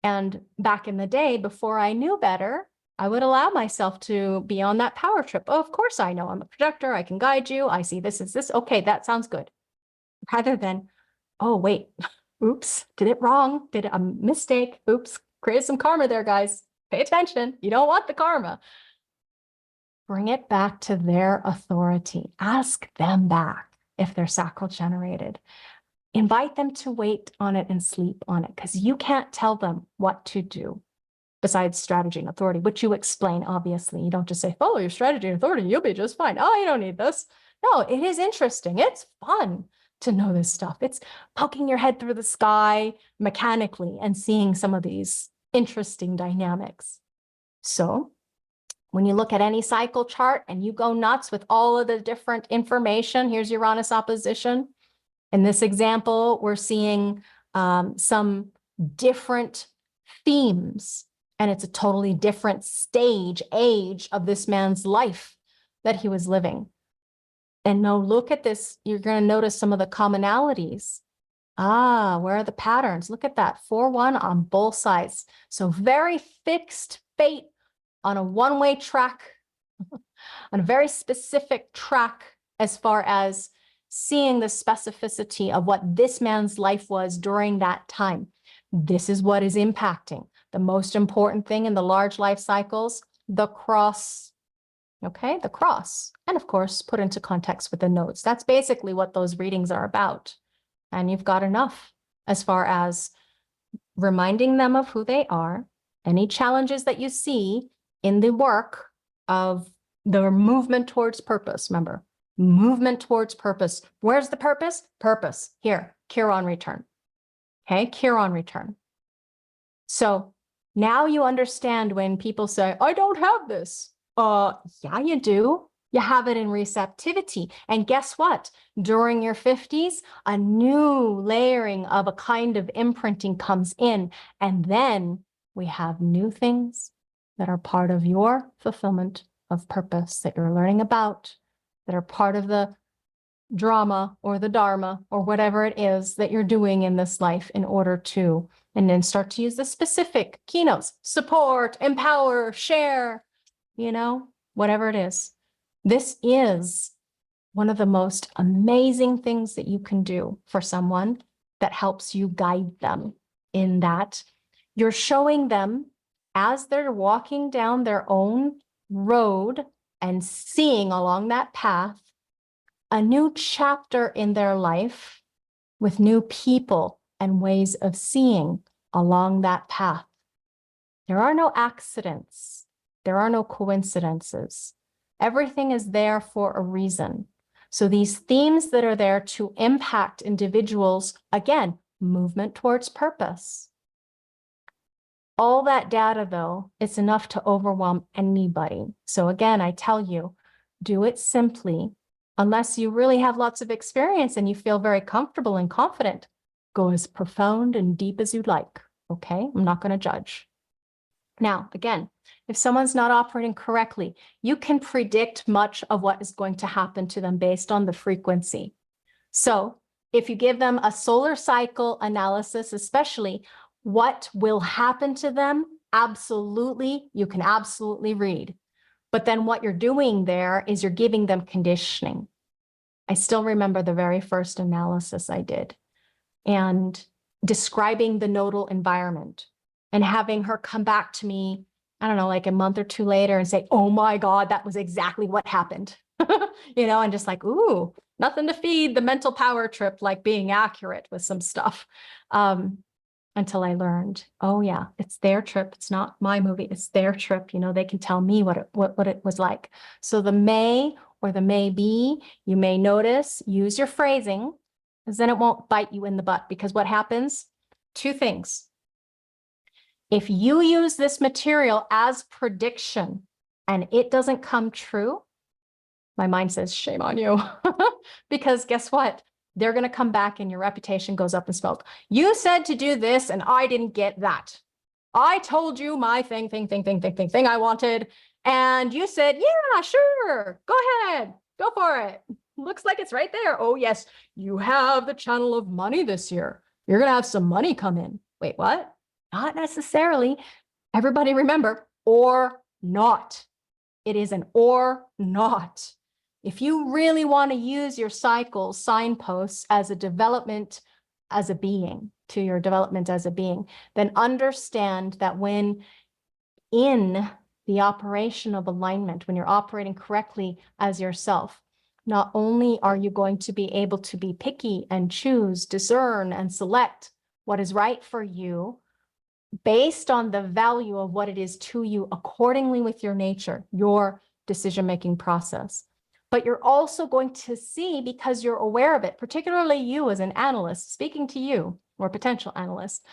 And back in the day, before I knew better, I would allow myself to be on that power trip. Oh, of course I know I'm a projector. I can guide you. I see this is this. Okay, that sounds good. Rather than, oh, wait, oops, did it wrong. Did a mistake. Oops, created some karma there, guys. Pay attention. You don't want the karma. Bring it back to their authority. Ask them back if they're sacral generated. Invite them to wait on it and sleep on it because you can't tell them what to do besides strategy and authority, which you explain, obviously. You don't just say, follow your strategy and authority. You'll be just fine. Oh, you don't need this. No, it is interesting. It's fun to know this stuff. It's poking your head through the sky mechanically and seeing some of these interesting dynamics. So when you look at any cycle chart and you go nuts with all of the different information, here's Uranus opposition. In this example, we're seeing some different themes, and it's a totally different age of this man's life that he was living. And now look at this, you're going to notice some of the commonalities. Where are the patterns? Look at that, 4-1 on both sides. So very fixed fate on a one-way track, on a very specific track as far as seeing the specificity of what this man's life was during that time. This is what is impacting. The most important thing in the large life cycles, the cross, okay? The cross. And of course, put into context with the notes. That's basically what those readings are about. And you've got enough as far as reminding them of who they are, any challenges that you see in the work of the movement towards purpose. Remember, movement towards purpose. Where's the purpose? Purpose. Here, Chiron return. Okay, Chiron return. So now you understand when people say, I don't have this. Yeah, you do. You have it in receptivity. And guess what? During your 50s, a new layering of a kind of imprinting comes in. And then we have new things that are part of your fulfillment of purpose that you're learning about, that are part of the drama or the dharma or whatever it is that you're doing in this life in order to, and then start to use the specific keynotes, support, empower, share, whatever it is. This is one of the most amazing things that you can do for someone that helps you guide them in that you're showing them as they're walking down their own road and seeing along that path a new chapter in their life with new people and ways of seeing along that path. There are no accidents. There are no coincidences. Everything is there for a reason. So these themes that are there to impact individuals, again, movement towards purpose. All that data, though, it's enough to overwhelm anybody. So again, I tell you, do it simply. Unless you really have lots of experience and you feel very comfortable and confident, go as profound and deep as you'd like, okay? I'm not going to judge. Now, again, if someone's not operating correctly, you can predict much of what is going to happen to them based on the frequency. So if you give them a solar cycle analysis, especially what will happen to them, absolutely, you can absolutely read. But then what you're doing there is you're giving them conditioning. I still remember the very first analysis I did and describing the nodal environment and having her come back to me, I don't know, like a month or two later and say, oh my God, that was exactly what happened. And just like, ooh, nothing to feed the mental power trip, like being accurate with some stuff. Until I learned, oh yeah, it's their trip. It's not my movie. It's their trip. They can tell me what it was like. So the may or the may be, you may notice, use your phrasing, because then it won't bite you in the butt. Because what happens? Two things. If you use this material as prediction and it doesn't come true, my mind says, shame on you. Because guess what? They're going to come back and your reputation goes up in smoke. You said to do this and I didn't get that. I told you my thing I wanted. And you said, yeah, sure. Go ahead. Go for it. Looks like it's right there. Oh, yes. You have the channel of money this year. You're going to have some money come in. Wait, what? Not necessarily. Everybody remember, or not. It is an or not. If you really want to use your cycle signposts as a development as a being, to your development as a being, then understand that when in the operation of alignment, when you're operating correctly as yourself, not only are you going to be able to be picky and choose, discern, and select what is right for you based on the value of what it is to you accordingly with your nature, your decision-making process. But you're also going to see, because you're aware of it, particularly you as an analyst, speaking to you or potential analyst,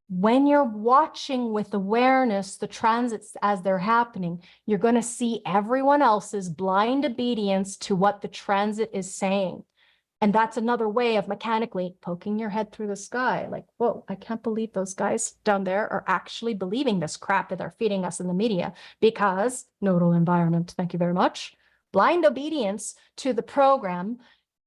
when you're watching with awareness the transits as they're happening, you're going to see everyone else's blind obedience to what the transit is saying. And that's another way of mechanically poking your head through the sky. Like, whoa, I can't believe those guys down there are actually believing this crap that they're feeding us in the media, because nodal environment, thank you very much. Blind obedience to the program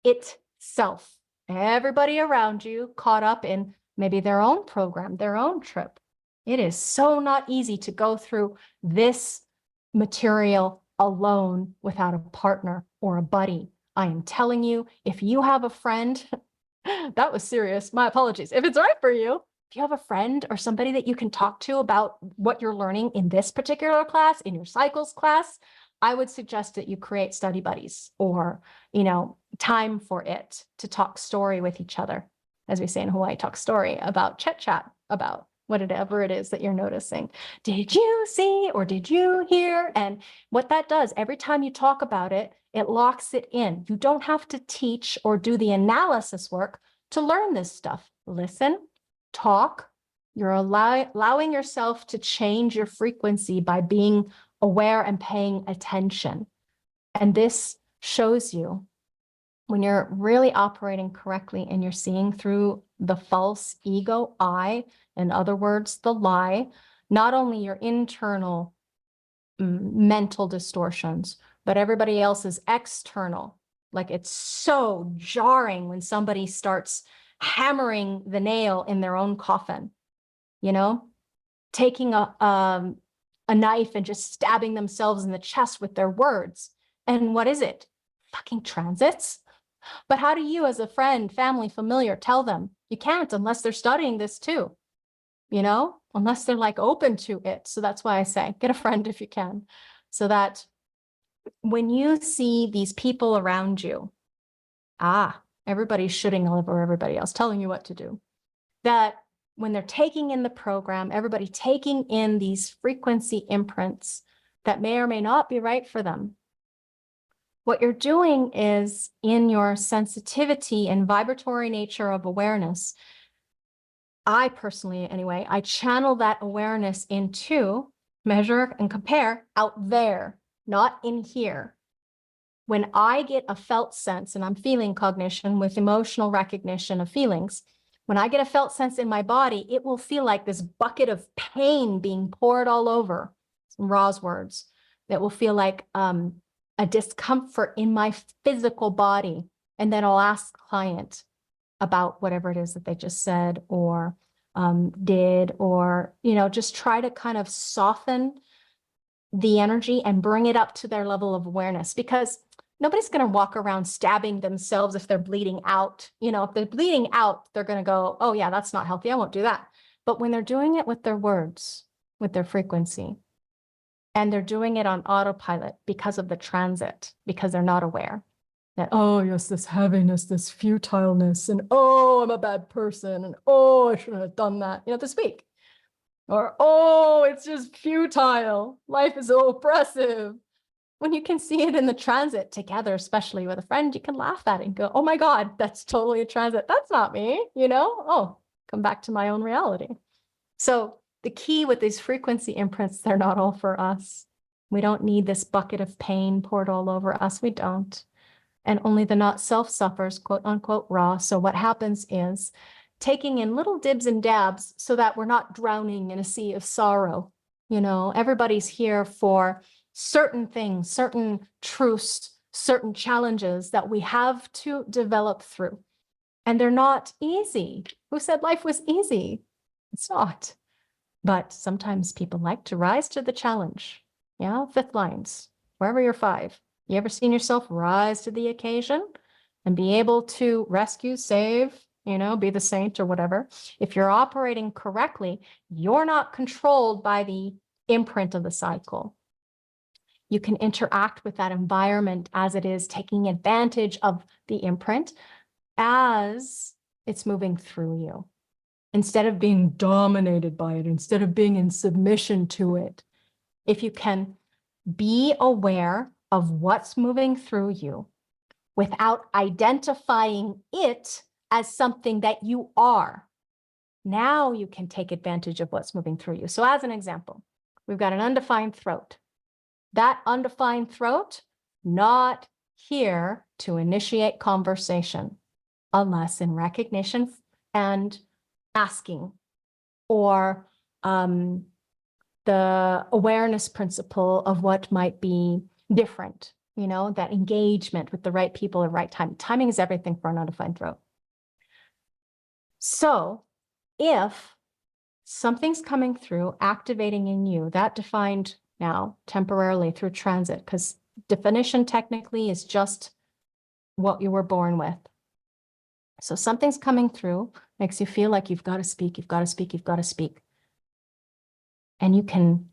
itself. Everybody around you caught up in maybe their own program, their own trip. It is so not easy to go through this material alone without a partner or a buddy. I am telling you, if you have a friend, that was serious, my apologies. If it's right for you, if you have a friend or somebody that you can talk to about what you're learning in this particular class, in your cycles class, I would suggest that you create study buddies or, time for it to talk story with each other. As we say in Hawaii, talk story about chat about whatever it is that you're noticing. Did you see or did you hear? And what that does, every time you talk about it, it locks it in. You don't have to teach or do the analysis work to learn this stuff. Listen, talk. You're allowing yourself to change your frequency by being aware and paying attention. And this shows you when you're really operating correctly and you're seeing through the false ego I, in other words, the lie, not only your internal mental distortions, but everybody else's external Like it's so jarring when somebody starts hammering the nail in their own coffin, you know, taking a knife and just stabbing themselves in the chest with their words. And what is it? Fucking transits. But how do you, as a friend, family, familiar, tell them? You can't unless they're studying this too, you know, unless they're like open to it. So that's why I say, get a friend if you can, so that when you see these people around you, everybody's shooting all over everybody else, telling you what to do, that when they're taking in the program, everybody taking in these frequency imprints that may or may not be right for them, what you're doing is, in your sensitivity and vibratory nature of awareness, I personally, anyway, I channel that awareness into measure and compare out there, not in here. When I get a felt sense, and I'm feeling cognition with emotional recognition of feelings, when I get a felt sense in my body, it will feel like this bucket of pain being poured all over, some Ra's words, that will feel like a discomfort in my physical body. And then I'll ask the client about whatever it is that they just said or did, or, you know, just try to kind of soften the energy and bring it up to their level of awareness, because nobody's going to walk around stabbing themselves if they're bleeding out. You know, if they're bleeding out, they're going to go, oh yeah, that's not healthy, I won't do that. But when they're doing it with their words, with their frequency, and they're doing it on autopilot because of the transit, because they're not aware that, oh yes, this heaviness, this futileness, and oh, I'm a bad person, and oh, I shouldn't have done that, you know, to speak. Or, oh, it's just futile. Life is so oppressive. When you can see it in the transit together, especially with a friend, you can laugh at it and go, oh my God, that's totally a transit. That's not me, you know? Oh, come back to my own reality. So the key with these frequency imprints, they're not all for us. We don't need this bucket of pain poured all over us. We don't. And only the not self suffers, quote unquote, raw. So what happens is taking in little dibs and dabs so that we're not drowning in a sea of sorrow. You know, everybody's here for certain things, certain truths, certain challenges that we have to develop through. And they're not easy. Who said life was easy? It's not. But sometimes people like to rise to the challenge. Yeah, fifth lines, wherever you're five. You ever seen yourself rise to the occasion and be able to rescue, save, you know, be the saint or whatever? If you're operating correctly, you're not controlled by the imprint of the cycle. You can interact with that environment as it is, taking advantage of the imprint as it's moving through you. Instead of being dominated by it, instead of being in submission to it, if you can be aware of what's moving through you without identifying it as something that you are, now you can take advantage of what's moving through you. So as an example, we've got an undefined throat. That undefined throat, not here to initiate conversation, unless in recognition and asking, or the awareness principle of what might be different, you know, that engagement with the right people at the right time. Timing is everything for an undefined throat. So if something's coming through, activating in you, that defined now temporarily through transit, because definition technically is just what you were born with. So something's coming through, makes you feel like you've got to speak, you've got to speak, you've got to speak. And you can,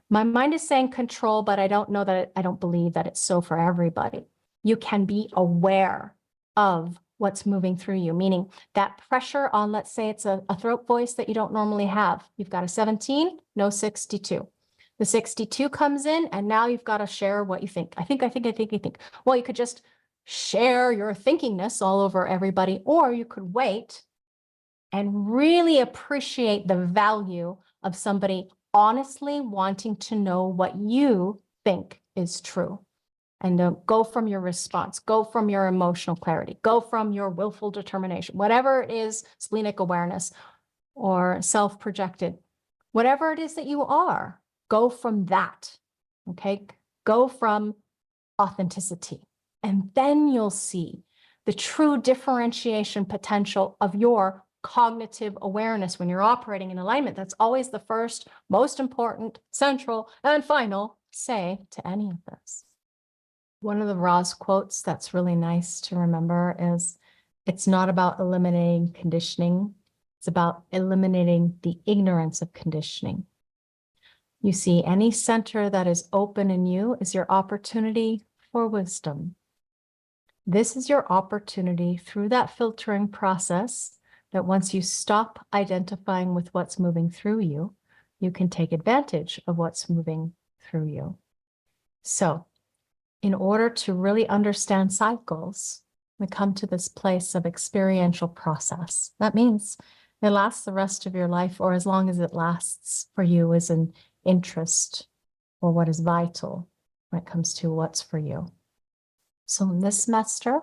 my mind is saying control, but I don't know that, I don't believe that it's so for everybody. You can be aware of what's moving through you, meaning that pressure on, let's say it's a throat voice that you don't normally have. You've got a 17, no 62. The 62 comes in and now you've got to share what you think. I think. Well, you could just share your thinkingness all over everybody, or you could wait and really appreciate the value of somebody honestly wanting to know what you think is true. And go from your response, go from your emotional clarity, go from your willful determination, whatever it is, splenic awareness or self-projected, whatever it is that you are, go from that, okay? Go from authenticity And then you'll see the true differentiation potential of your cognitive awareness when you're operating in alignment. That's always the first, most important, central, and final say to any of this. One of the Ra's quotes that's really nice to remember is, it's not about eliminating conditioning. It's about eliminating the ignorance of conditioning. You see, any center that is open in you is your opportunity for wisdom. This is your opportunity through that filtering process, that once you stop identifying with what's moving through you, you can take advantage of what's moving through you. So, in order to really understand cycles, we come to this place of experiential process. That means it lasts the rest of your life, or as long as it lasts for you as an interest or what is vital when it comes to what's for you. So in this semester,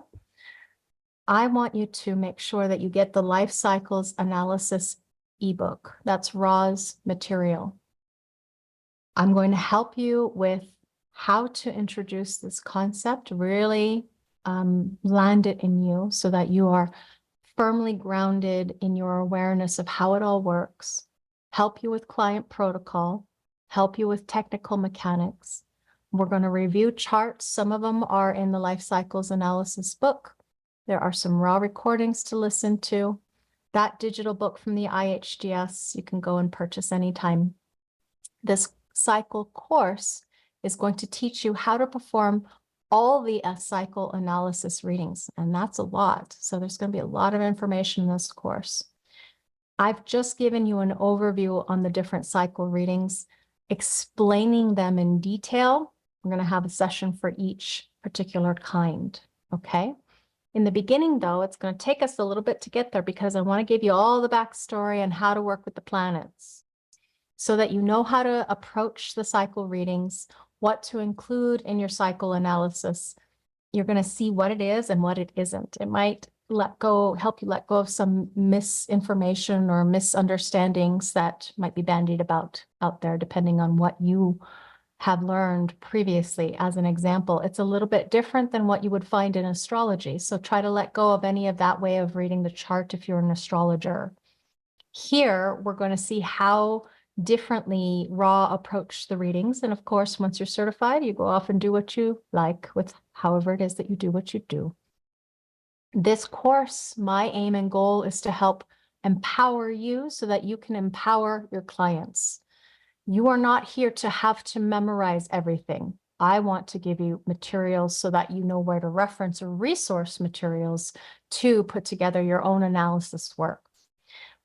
I want you to make sure that you get the Life Cycles Analysis ebook. That's Ra's material. I'm going to help you with how to introduce this concept, really land it in you so that you are firmly grounded in your awareness of how it all works, help you with client protocol, help you with technical mechanics. We're going to review charts. Some of them are in the Life Cycles Analysis book. There are some raw recordings to listen to. That digital book from the IHDS, you can go and purchase anytime. This cycle course is going to teach you how to perform all the cycle analysis readings, and that's a lot. So there's going to be a lot of information in this course. I've just given you an overview on the different cycle readings, explaining them in detail. We're going to have a session for each particular kind, okay? In the beginning, though, it's going to take us a little bit to get there because I want to give you all the backstory and how to work with the planets so that you know how to approach the cycle readings, what to include in your cycle analysis. You're going to see what it is and what it isn't. It might help you let go of some misinformation or misunderstandings that might be bandied about out there, depending on what you have learned previously. As an example, it's a little bit different than what you would find in astrology. So try to let go of any of that way of reading the chart if you're an astrologer. Here, we're going to see how differently Ra approach the readings. And of course, once you're certified, you go off and do what you like with however it is that you do what you do. This course, my aim and goal is to help empower you so that you can empower your clients. You are not here to have to memorize everything. I want to give you materials so that you know where to reference or resource materials to put together your own analysis work.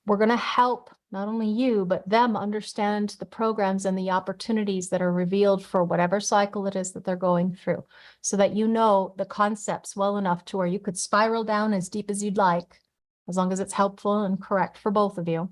We're going to help not only you, but them understand the programs and the opportunities that are revealed for whatever cycle it is that they're going through, so that you know the concepts well enough to where you could spiral down as deep as you'd like, as long as it's helpful and correct for both of you.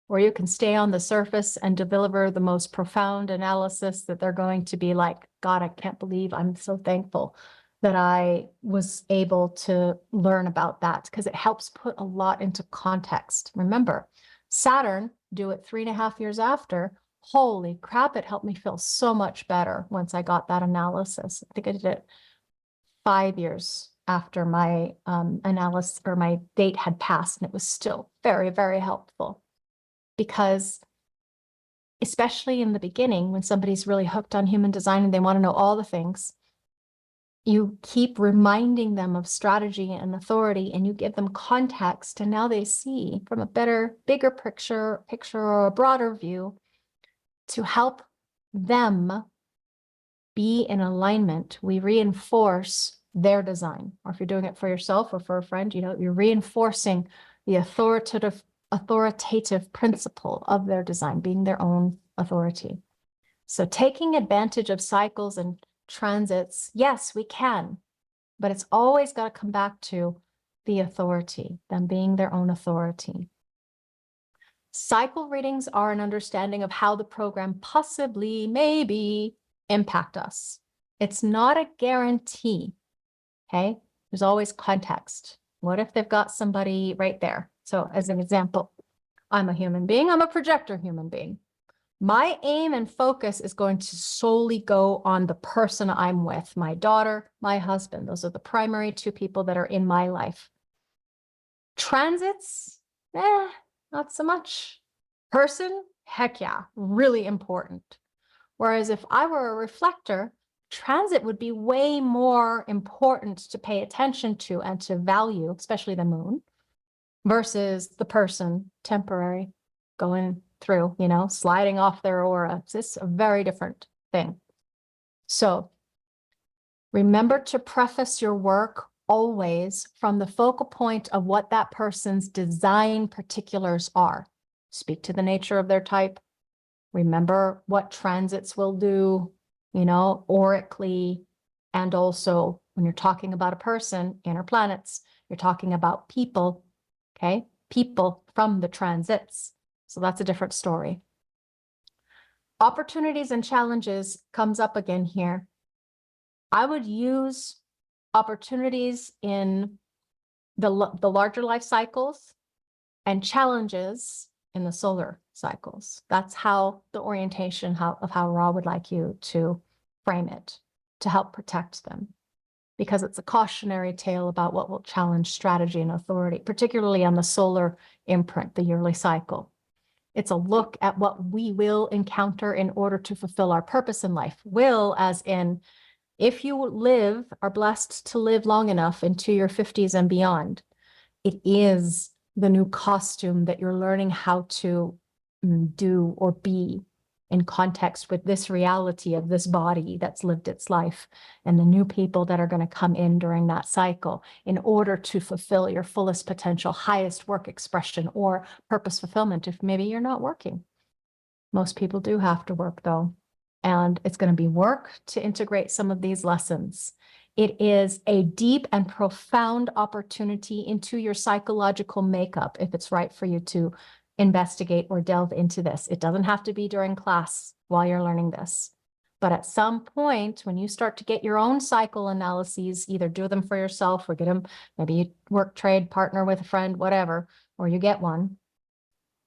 Or you can stay on the surface and deliver the most profound analysis that they're going to be like, God, I can't believe, I'm so thankful that I was able to learn about that, because it helps put a lot into context. Remember, Saturn, do it 3.5 years after. Holy crap, it helped me feel so much better once I got that analysis. I think I did it 5 years after my analysis or my date had passed, and it was still very, very helpful. Because especially in the beginning, when somebody's really hooked on human design and they want to know all the things, you keep reminding them of strategy and authority, and you give them context, and now they see from a bigger picture or a broader view to help them be in alignment. We reinforce their design, or if you're doing it for yourself or for a friend, you're reinforcing the authoritative principle of their design, being their own authority. So taking advantage of cycles and transits, yes, we can, but it's always got to come back to the authority, them being their own authority. Cycle readings are an understanding of how the program possibly, maybe, impact us. It's not a guarantee, okay? There's always context. What if they've got somebody right there? So as an example, I'm a human being, I'm a projector human being. My aim and focus is going to solely go on the person I'm with, my daughter, my husband. Those are the primary two people that are in my life. Transits, not so much. Person, heck yeah, really important. Whereas if I were a reflector, transit would be way more important to pay attention to and to value, especially the moon, versus the person, temporary, going through, sliding off their aura. It's a very different thing. So remember to preface your work always from the focal point of what that person's design particulars are. Speak to the nature of their type. Remember what transits will do, aurically. And also when you're talking about a person, inner planets, you're talking about people, okay? People from the transits. So that's a different story. Opportunities and challenges comes up again here. I would use opportunities in the larger life cycles and challenges in the solar cycles. That's how the orientation of how Ra would like you to frame it, to help protect them, because it's a cautionary tale about what will challenge strategy and authority, particularly on the solar imprint, the yearly cycle. It's a look at what we will encounter in order to fulfill our purpose in life. Will, as in, if you are blessed to live long enough into your 50s and beyond, it is the new costume that you're learning how to do or be in context with this reality of this body that's lived its life and the new people that are going to come in during that cycle in order to fulfill your fullest potential, highest work expression or purpose fulfillment. If maybe you're not working, most people do have to work though. And it's going to be work to integrate some of these lessons. It is a deep and profound opportunity into your psychological makeup, if it's right for you to investigate or delve into this. It doesn't have to be during class while you're learning this. But at some point, when you start to get your own cycle analyses, either do them for yourself or get them, maybe you work, trade, partner with a friend, whatever, or you get one,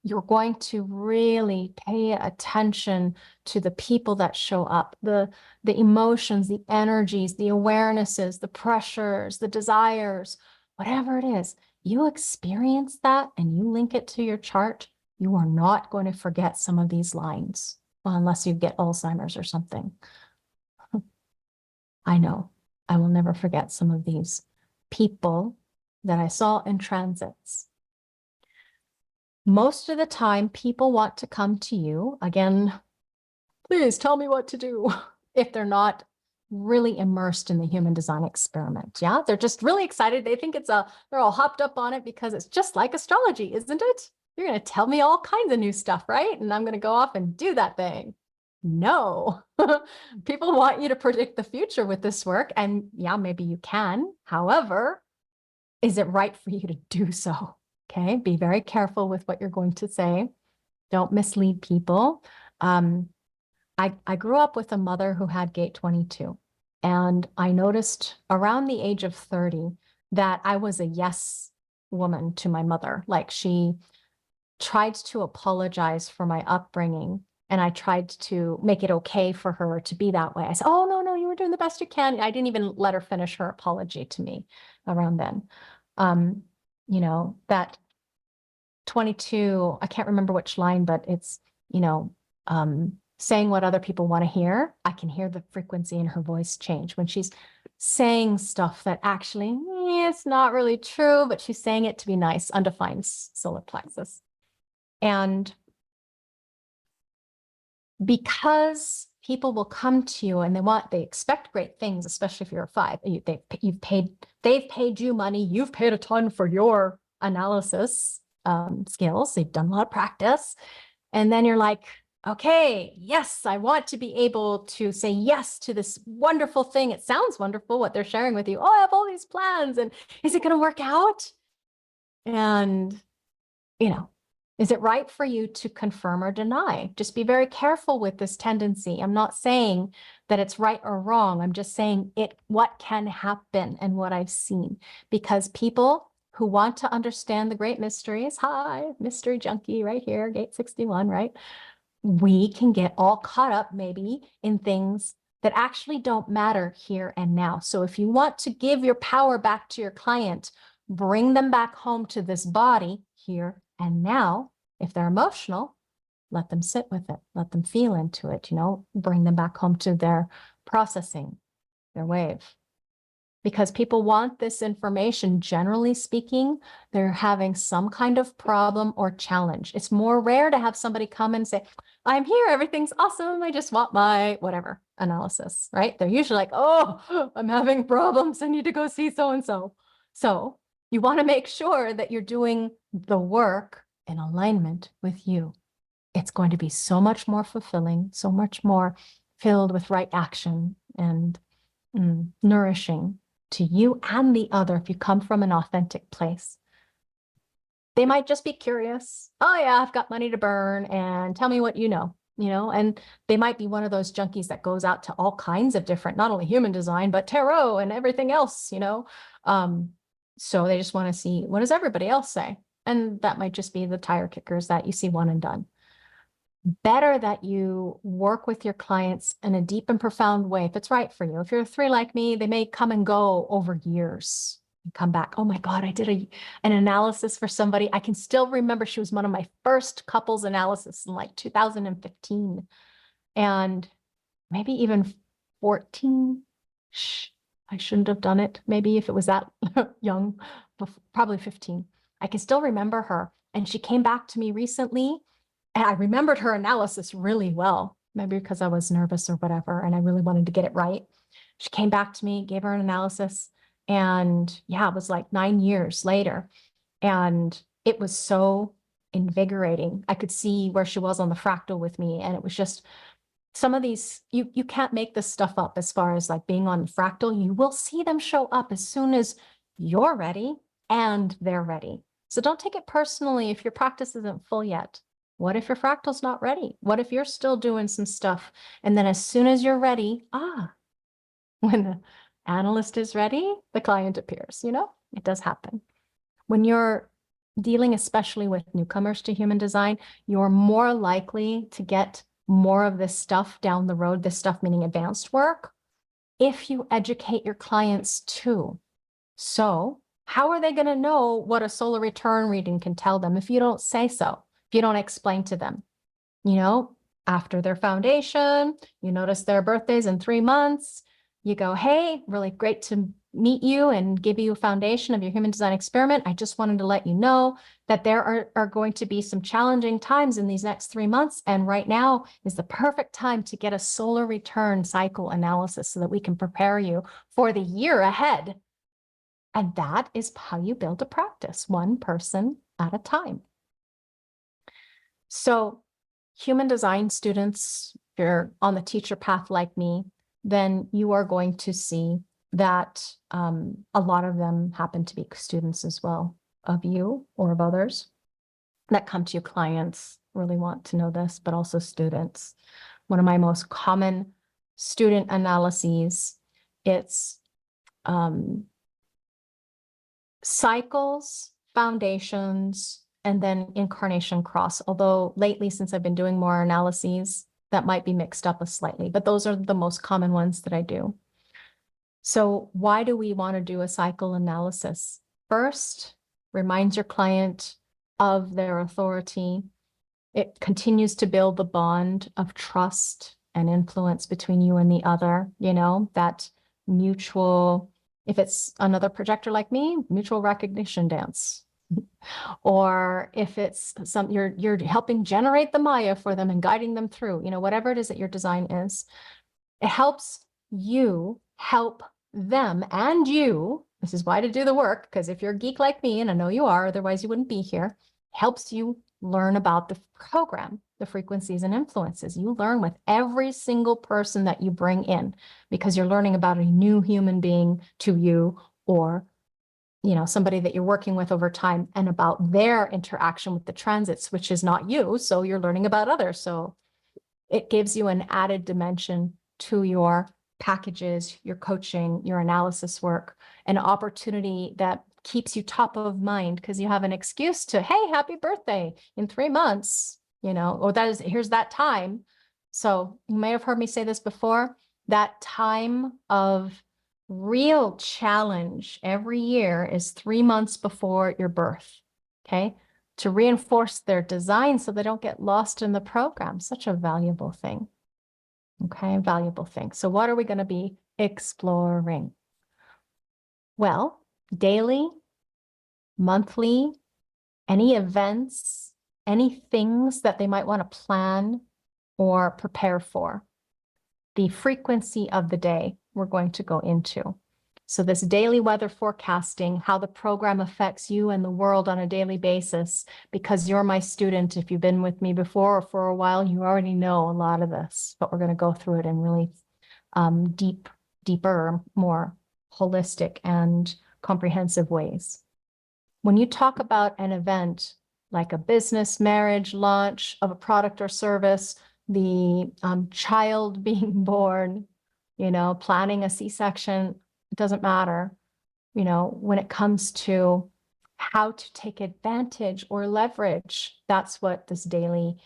you're going to really pay attention to the people that show up, the emotions, the energies, the awarenesses, the pressures, the desires, whatever it is. You experience that and you link it to your chart, you are not going to forget some of these lines, well, unless you get Alzheimer's or something. I know, I will never forget some of these people that I saw in transits. Most of the time, people want to come to you, again, please tell me what to do, if they're not really immersed in the human design experiment. Yeah, they're just really excited. They think they're all hopped up on it because it's just like astrology, isn't it? You're going to tell me all kinds of new stuff, right? And I'm going to go off and do that thing. No, people want you to predict the future with this work. And yeah, maybe you can. However, is it right for you to do so? Okay, be very careful with what you're going to say. Don't mislead people. I grew up with a mother who had gate 22, and I noticed around the age of 30 that I was a yes woman to my mother. Like, she tried to apologize for my upbringing, and I tried to make it okay for her to be that way. I said, oh, no, you were doing the best you can. I didn't even let her finish her apology to me around then. That 22, I can't remember which line, but it's, saying what other people want to hear. I can hear the frequency in her voice change when she's saying stuff that actually, it's not really true, but she's saying it to be nice, undefined solar plexus. And because people will come to you and they expect great things, especially if you're a 5. They've paid you money, you've paid a ton for your analysis skills, they've done a lot of practice. And then you're like, okay, yes, I want to be able to say yes to this wonderful thing. It sounds wonderful what they're sharing with you. Oh, I have all these plans, and is it going to work out? And, is it right for you to confirm or deny? Just be very careful with this tendency. I'm not saying that it's right or wrong. I'm just saying what can happen and what I've seen, because people who want to understand the great mysteries, hi, mystery junkie right here, gate 61, right? we can get all caught up maybe in things that actually don't matter here and now. So if you want to give your power back to your client, bring them back home to this body here and now. If they're emotional, let them sit with it, let them feel into it, bring them back home to their processing, their wave. Because people want this information, generally speaking, they're having some kind of problem or challenge. It's more rare to have somebody come and say, I'm here, everything's awesome, I just want my whatever analysis, right? They're usually like, oh, I'm having problems, I need to go see so-and-so. So you want to make sure that you're doing the work in alignment with you. It's going to be so much more fulfilling, so much more filled with right action and nourishing to you and the other if you come from an authentic place. They might just be curious. Oh yeah, I've got money to burn and tell me what you know, and they might be one of those junkies that goes out to all kinds of different, not only human design, but tarot and everything else, so they just want to see, what does everybody else say? And that might just be the tire kickers that you see one and done. Better that you work with your clients in a deep and profound way if it's right for you. If you're a 3 like me, they may come and go over years and come back. Oh my God, I did an analysis for somebody. I can still remember she was one of my first couples analysis in like 2015 and maybe even 14. I shouldn't have done it. Maybe if it was that young, probably 15. I can still remember her. And she came back to me recently. And I remembered her analysis really well, maybe because I was nervous or whatever, and I really wanted to get it right. She came back to me, gave her an analysis, and yeah, it was like 9 years later. And it was so invigorating. I could see where she was on the fractal with me. And it was just some of these, you can't make this stuff up as far as like being on the fractal. You will see them show up as soon as you're ready and they're ready. So don't take it personally if your practice isn't full yet. What if your fractal's not ready? What if you're still doing some stuff? And then as soon as you're ready, when the analyst is ready, the client appears, it does happen. When you're dealing especially with newcomers to human design, you're more likely to get more of this stuff down the road, this stuff meaning advanced work, if you educate your clients too. So how are they going to know what a solar return reading can tell them if you don't say so? If you don't explain to them, after their foundation, you notice their birthdays in 3 months, you go, hey, really great to meet you and give you a foundation of your human design experiment. I just wanted to let you know that there are going to be some challenging times in these next 3 months. And right now is the perfect time to get a solar return cycle analysis so that we can prepare you for the year ahead. And that is how you build a practice, one person at a time. So human design students, if you're on the teacher path like me, then you are going to see that a lot of them happen to be students as well of you or of others that come to you. Clients really want to know this, but also students. One of my most common student analyses, it's cycles, foundations, and then incarnation cross. Although lately, since I've been doing more analyses, that might be mixed up slightly, but those are the most common ones that I do. So why do we want to do a cycle analysis? First, reminds your client of their authority. It continues to build the bond of trust and influence between you and the other, that mutual, if it's another projector like me, mutual recognition dance. Or if it's you're helping generate the Maya for them and guiding them through, whatever it is that your design is, it helps you help them and you. This is why to do the work, because if you're a geek like me, and I know you are, otherwise you wouldn't be here, helps you learn about the program, the frequencies and influences. You learn with every single person that you bring in, because you're learning about a new human being to you, or somebody that you're working with over time, and about their interaction with the transits, which is not you. So you're learning about others. So it gives you an added dimension to your packages, your coaching, your analysis work, an opportunity that keeps you top of mind because you have an excuse to, hey, happy birthday in 3 months. or here's that time. So you may have heard me say this before, that time of real challenge every year is 3 months before your birth, okay? To reinforce their design so they don't get lost in the program. Such a valuable thing, okay? Valuable thing. So what are we going to be exploring? Well, daily, monthly, any events, any things that they might want to plan or prepare for. The frequency of the day we're going to go into. So this daily weather forecasting, how the program affects you and the world on a daily basis, because you're my student. If you've been with me before or for a while, you already know a lot of this, but we're going to go through it in really deeper, more holistic and comprehensive ways. When you talk about an event like a business, marriage, launch of a product or service, the child being born, planning a C-section, it doesn't matter, when it comes to how to take advantage or leverage, that's what this daily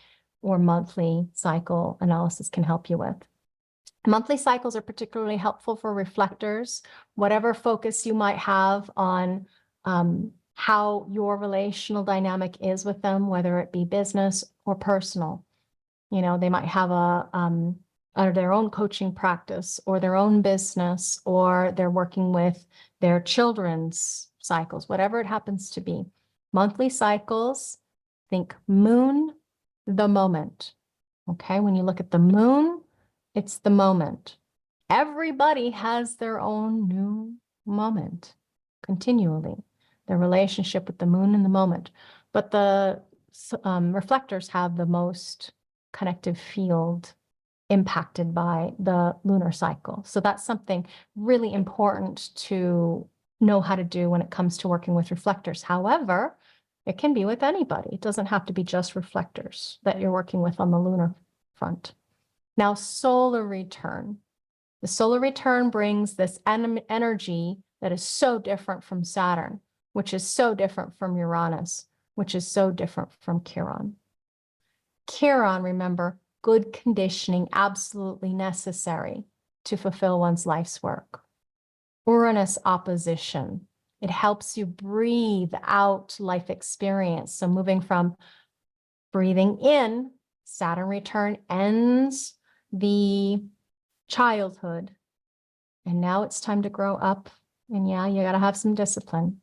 or monthly cycle analysis can help you with. Monthly cycles are particularly helpful for reflectors, whatever focus you might have on how your relational dynamic is with them, whether it be business or personal. They might have their own coaching practice or their own business, or they're working with their children's cycles, whatever it happens to be. Monthly cycles, think moon, the moment. Okay, when you look at the moon, it's the moment. Everybody has their own new moment continually, their relationship with the moon in the moment. But the reflectors have the most connective field impacted by the lunar cycle. So that's something really important to know how to do when it comes to working with reflectors. However, it can be with anybody. It doesn't have to be just reflectors that you're working with on the lunar front. Now, solar return. The solar return brings this energy that is so different from Saturn, which is so different from Uranus, which is so different from Chiron. Chiron, remember, good conditioning, absolutely necessary to fulfill one's life's work. Uranus opposition. It helps you breathe out life experience. So moving from breathing in, Saturn return ends the childhood. And now it's time to grow up. And yeah, you got to have some discipline.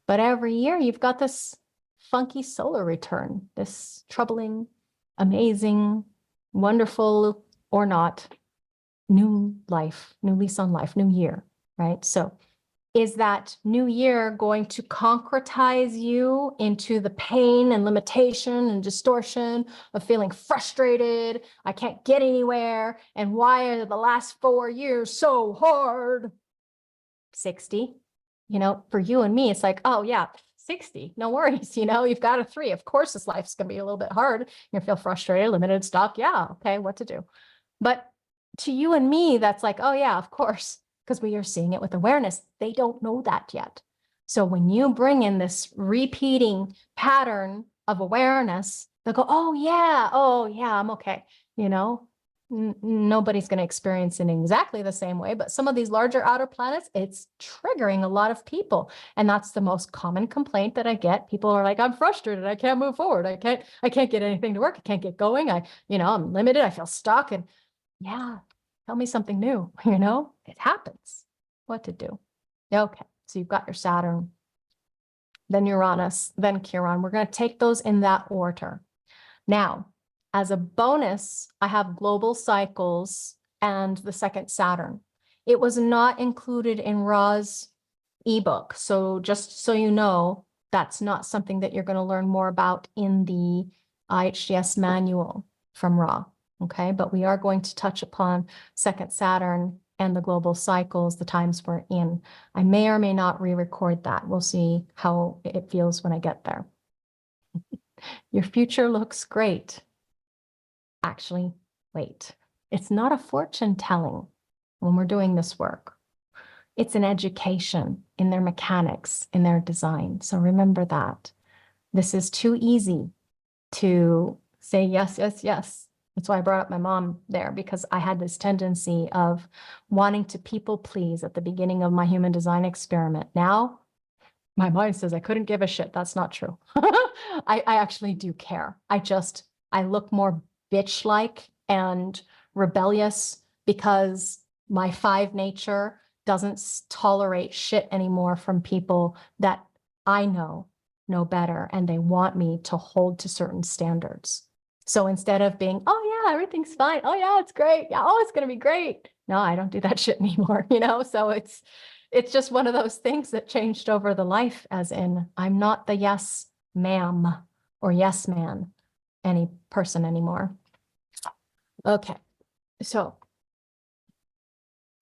But every year you've got this funky solar return, this troubling, amazing, wonderful or not, new life, new lease on life, new year, right? So is that new year going to concretize you into the pain and limitation and distortion of feeling frustrated? I can't get anywhere. And why are the last 4 years so hard? 60, for you and me, it's like, oh yeah, 60, no worries. You've got a 3. Of course, this life's going to be a little bit hard. You're going to feel frustrated, limited stock. Yeah. Okay. What to do? But to you and me, that's like, oh yeah, of course, because we are seeing it with awareness. They don't know that yet. So when you bring in this repeating pattern of awareness, they'll go, oh yeah, I'm okay. Nobody's going to experience it in exactly the same way, but some of these larger outer planets, it's triggering a lot of people. And that's the most common complaint that I get. People are like, I'm frustrated. I can't move forward. I can't get anything to work. I can't get going. I'm limited. I feel stuck. And yeah, tell me something new. It happens. What to do? Okay. So you've got your Saturn, then Uranus, then Chiron. We're going to take those in that order. Now, as a bonus, I have global cycles and the second Saturn. It was not included in Ra's ebook. So just so you know, that's not something that you're going to learn more about in the IHDS manual from Ra. Okay, but we are going to touch upon second Saturn and the global cycles, the times we're in. I may or may not re-record that. We'll see how it feels when I get there. Your future looks great. Actually, wait, it's not a fortune telling when we're doing this work. It's an education in their mechanics, in their design. So remember that. This is too easy to say yes, yes, yes. That's why I brought up my mom there, because I had this tendency of wanting to people please at the beginning of my human design experiment. Now, my mind says I couldn't give a shit. That's not true. I actually do care. I look more bitch-like and rebellious because my 5 nature doesn't tolerate shit anymore from people that I know better, and they want me to hold to certain standards. So instead of being, oh yeah, everything's fine. Oh yeah, it's great. Yeah, oh, it's gonna be great. No, I don't do that shit anymore, So it's just one of those things that changed over the life, as in, I'm not the yes ma'am or yes man any person anymore. Okay, so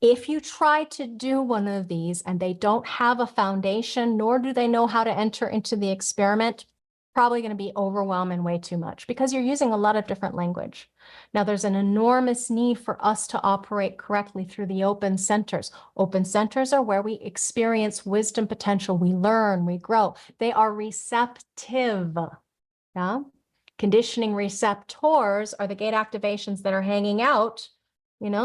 if you try to do one of these and they don't have a foundation, nor do they know how to enter into the experiment, probably going to be overwhelming way too much, because you're using a lot of different language. Now, there's an enormous need for us to operate correctly through the open centers. Open centers are where we experience wisdom potential. We learn, we grow. They are receptive. Yeah? Conditioning receptors are the gate activations that are hanging out.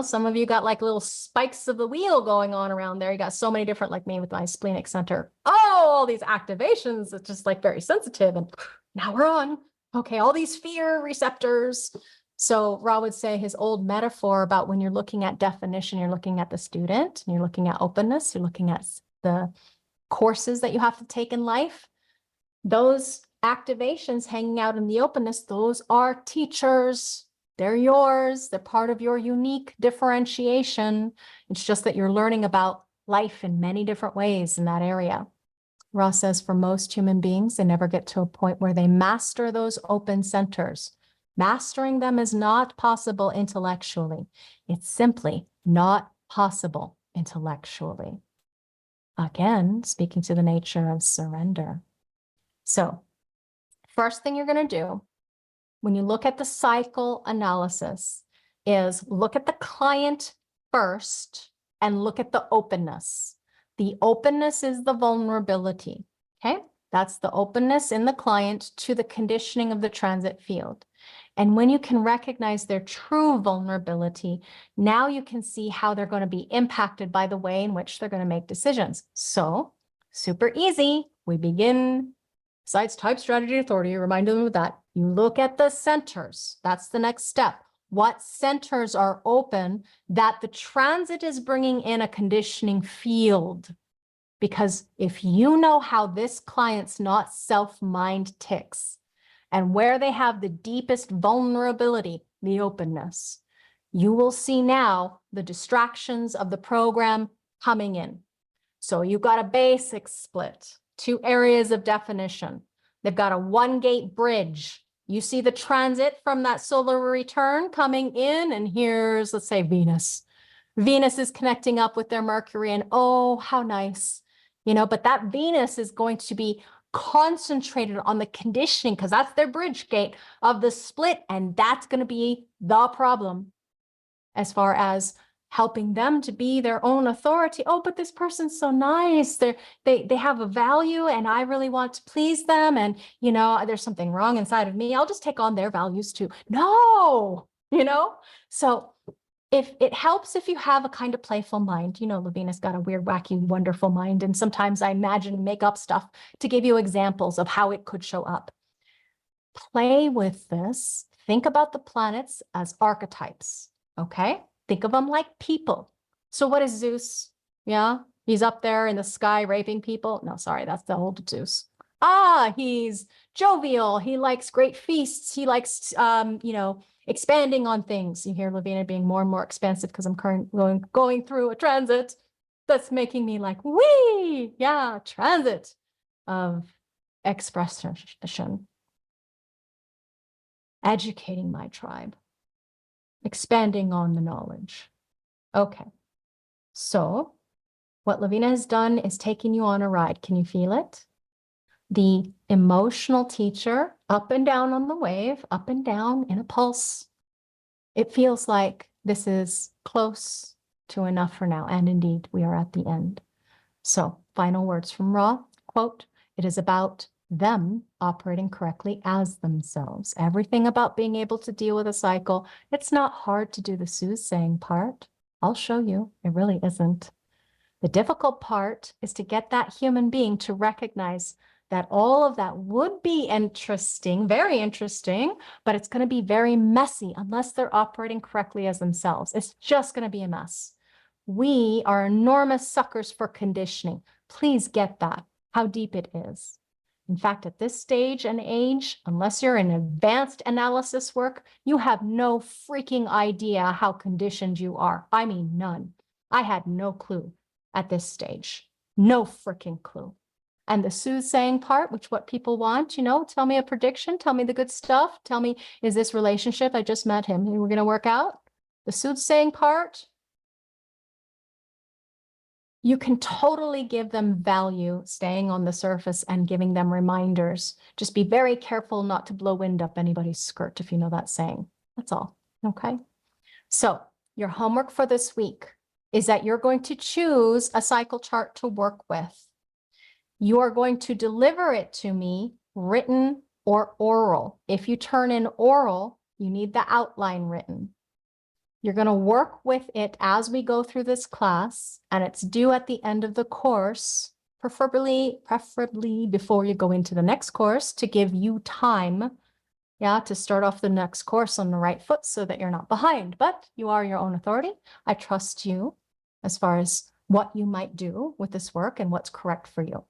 Some of you got like little spikes of the wheel going on around there. You got so many different, like me with my splenic center. Oh, all these activations. It's just like very sensitive. And now we're on. Okay, all these fear receptors. So Ra would say his old metaphor about when you're looking at definition, you're looking at the student, and you're looking at openness, you're looking at the courses that you have to take in life. Those activations hanging out in the openness, those are teachers. They're yours. They're part of your unique differentiation. It's just that you're learning about life in many different ways in that area. Ross says for most human beings, they never get to a point where they master those open centers. Mastering them is not possible intellectually. It's simply not possible intellectually. Again, speaking to the nature of surrender. So, first thing you're going to do when you look at the cycle analysis is look at the client first and look at the openness. The openness is the vulnerability, okay? That's the openness in the client to the conditioning of the transit field. And when you can recognize their true vulnerability, now you can see how they're going to be impacted by the way in which they're going to make decisions. So, super easy. We begin. Besides type, strategy, authority, remind them of that. You look at the centers. That's the next step. What centers are open that the transit is bringing in a conditioning field? Because if you know how this client's not self-mind ticks and where they have the deepest vulnerability, the openness, you will see now the distractions of the program coming in. So you've got a basic split. 2 areas of definition. They've got a 1-gate bridge. You see the transit from that solar return coming in, and here's, let's say, Venus. Venus is connecting up with their Mercury, and oh, how nice. But that Venus is going to be concentrated on the conditioning, because that's their bridge gate of the split, and that's going to be the problem as far as helping them to be their own authority. Oh, but this person's so nice. They have a value and I really want to please them. And, there's something wrong inside of me. I'll just take on their values too. No, So if it helps if you have a kind of playful mind, Lavina's got a weird, wacky, wonderful mind. And sometimes I imagine and make up stuff to give you examples of how it could show up. Play with this. Think about the planets as archetypes, okay? Think of them like people. So what is Zeus? Yeah, he's up there in the sky raping people. No, sorry, that's the old Zeus. He's jovial. He likes great feasts. He likes, expanding on things. You hear Lavina being more and more expansive because I'm going through a transit that's making me like, wee, yeah, transit of expression. Educating my tribe. Expanding on the knowledge. Okay. So what Lavina has done is taking you on a ride. Can you feel it? The emotional teacher, up and down on the wave, up and down in a pulse. It feels like this is close to enough for now. And indeed, we are at the end. So final words from Ra, quote, "It is about them operating correctly as themselves. Everything about being able to deal with a cycle, it's not hard to do the soothsaying part. I'll show you, it really isn't. The difficult part is to get that human being to recognize that all of that would be interesting, very interesting, but it's going to be very messy unless they're operating correctly as themselves. It's just going to be a mess. We are enormous suckers for conditioning. Please get that, how deep it is. In fact, at this stage and age, unless you're in advanced analysis work, you have no freaking idea how conditioned you are. I mean, none. I had no clue at this stage. No freaking clue. And the soothsaying part, which what people want, you know, tell me a prediction, tell me the good stuff, tell me, is this relationship, I just met him, we're going to work out? The soothsaying part, you can totally give them value staying on the surface and giving them reminders. Just be very careful not to blow wind up anybody's skirt, if you know that saying. That's all, okay? So your homework for this week is that you're going to choose a cycle chart to work with. You are going to deliver it to me, written or oral. If you turn in oral, you need the outline written. You're going to work with it as we go through this class, and it's due at the end of the course, preferably before you go into the next course, to give you time, to start off the next course on the right foot so that you're not behind. But you are your own authority. I trust you as far as what you might do with this work and what's correct for you.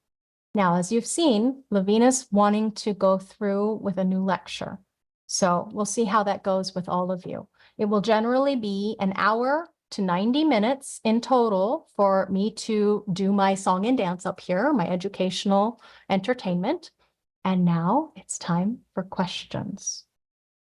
Now, as you've seen, Lavina's wanting to go through with a new lecture. So we'll see how that goes with all of you. It will generally be an hour to 90 minutes in total for me to do my song and dance up here, my educational entertainment. And now it's time for questions.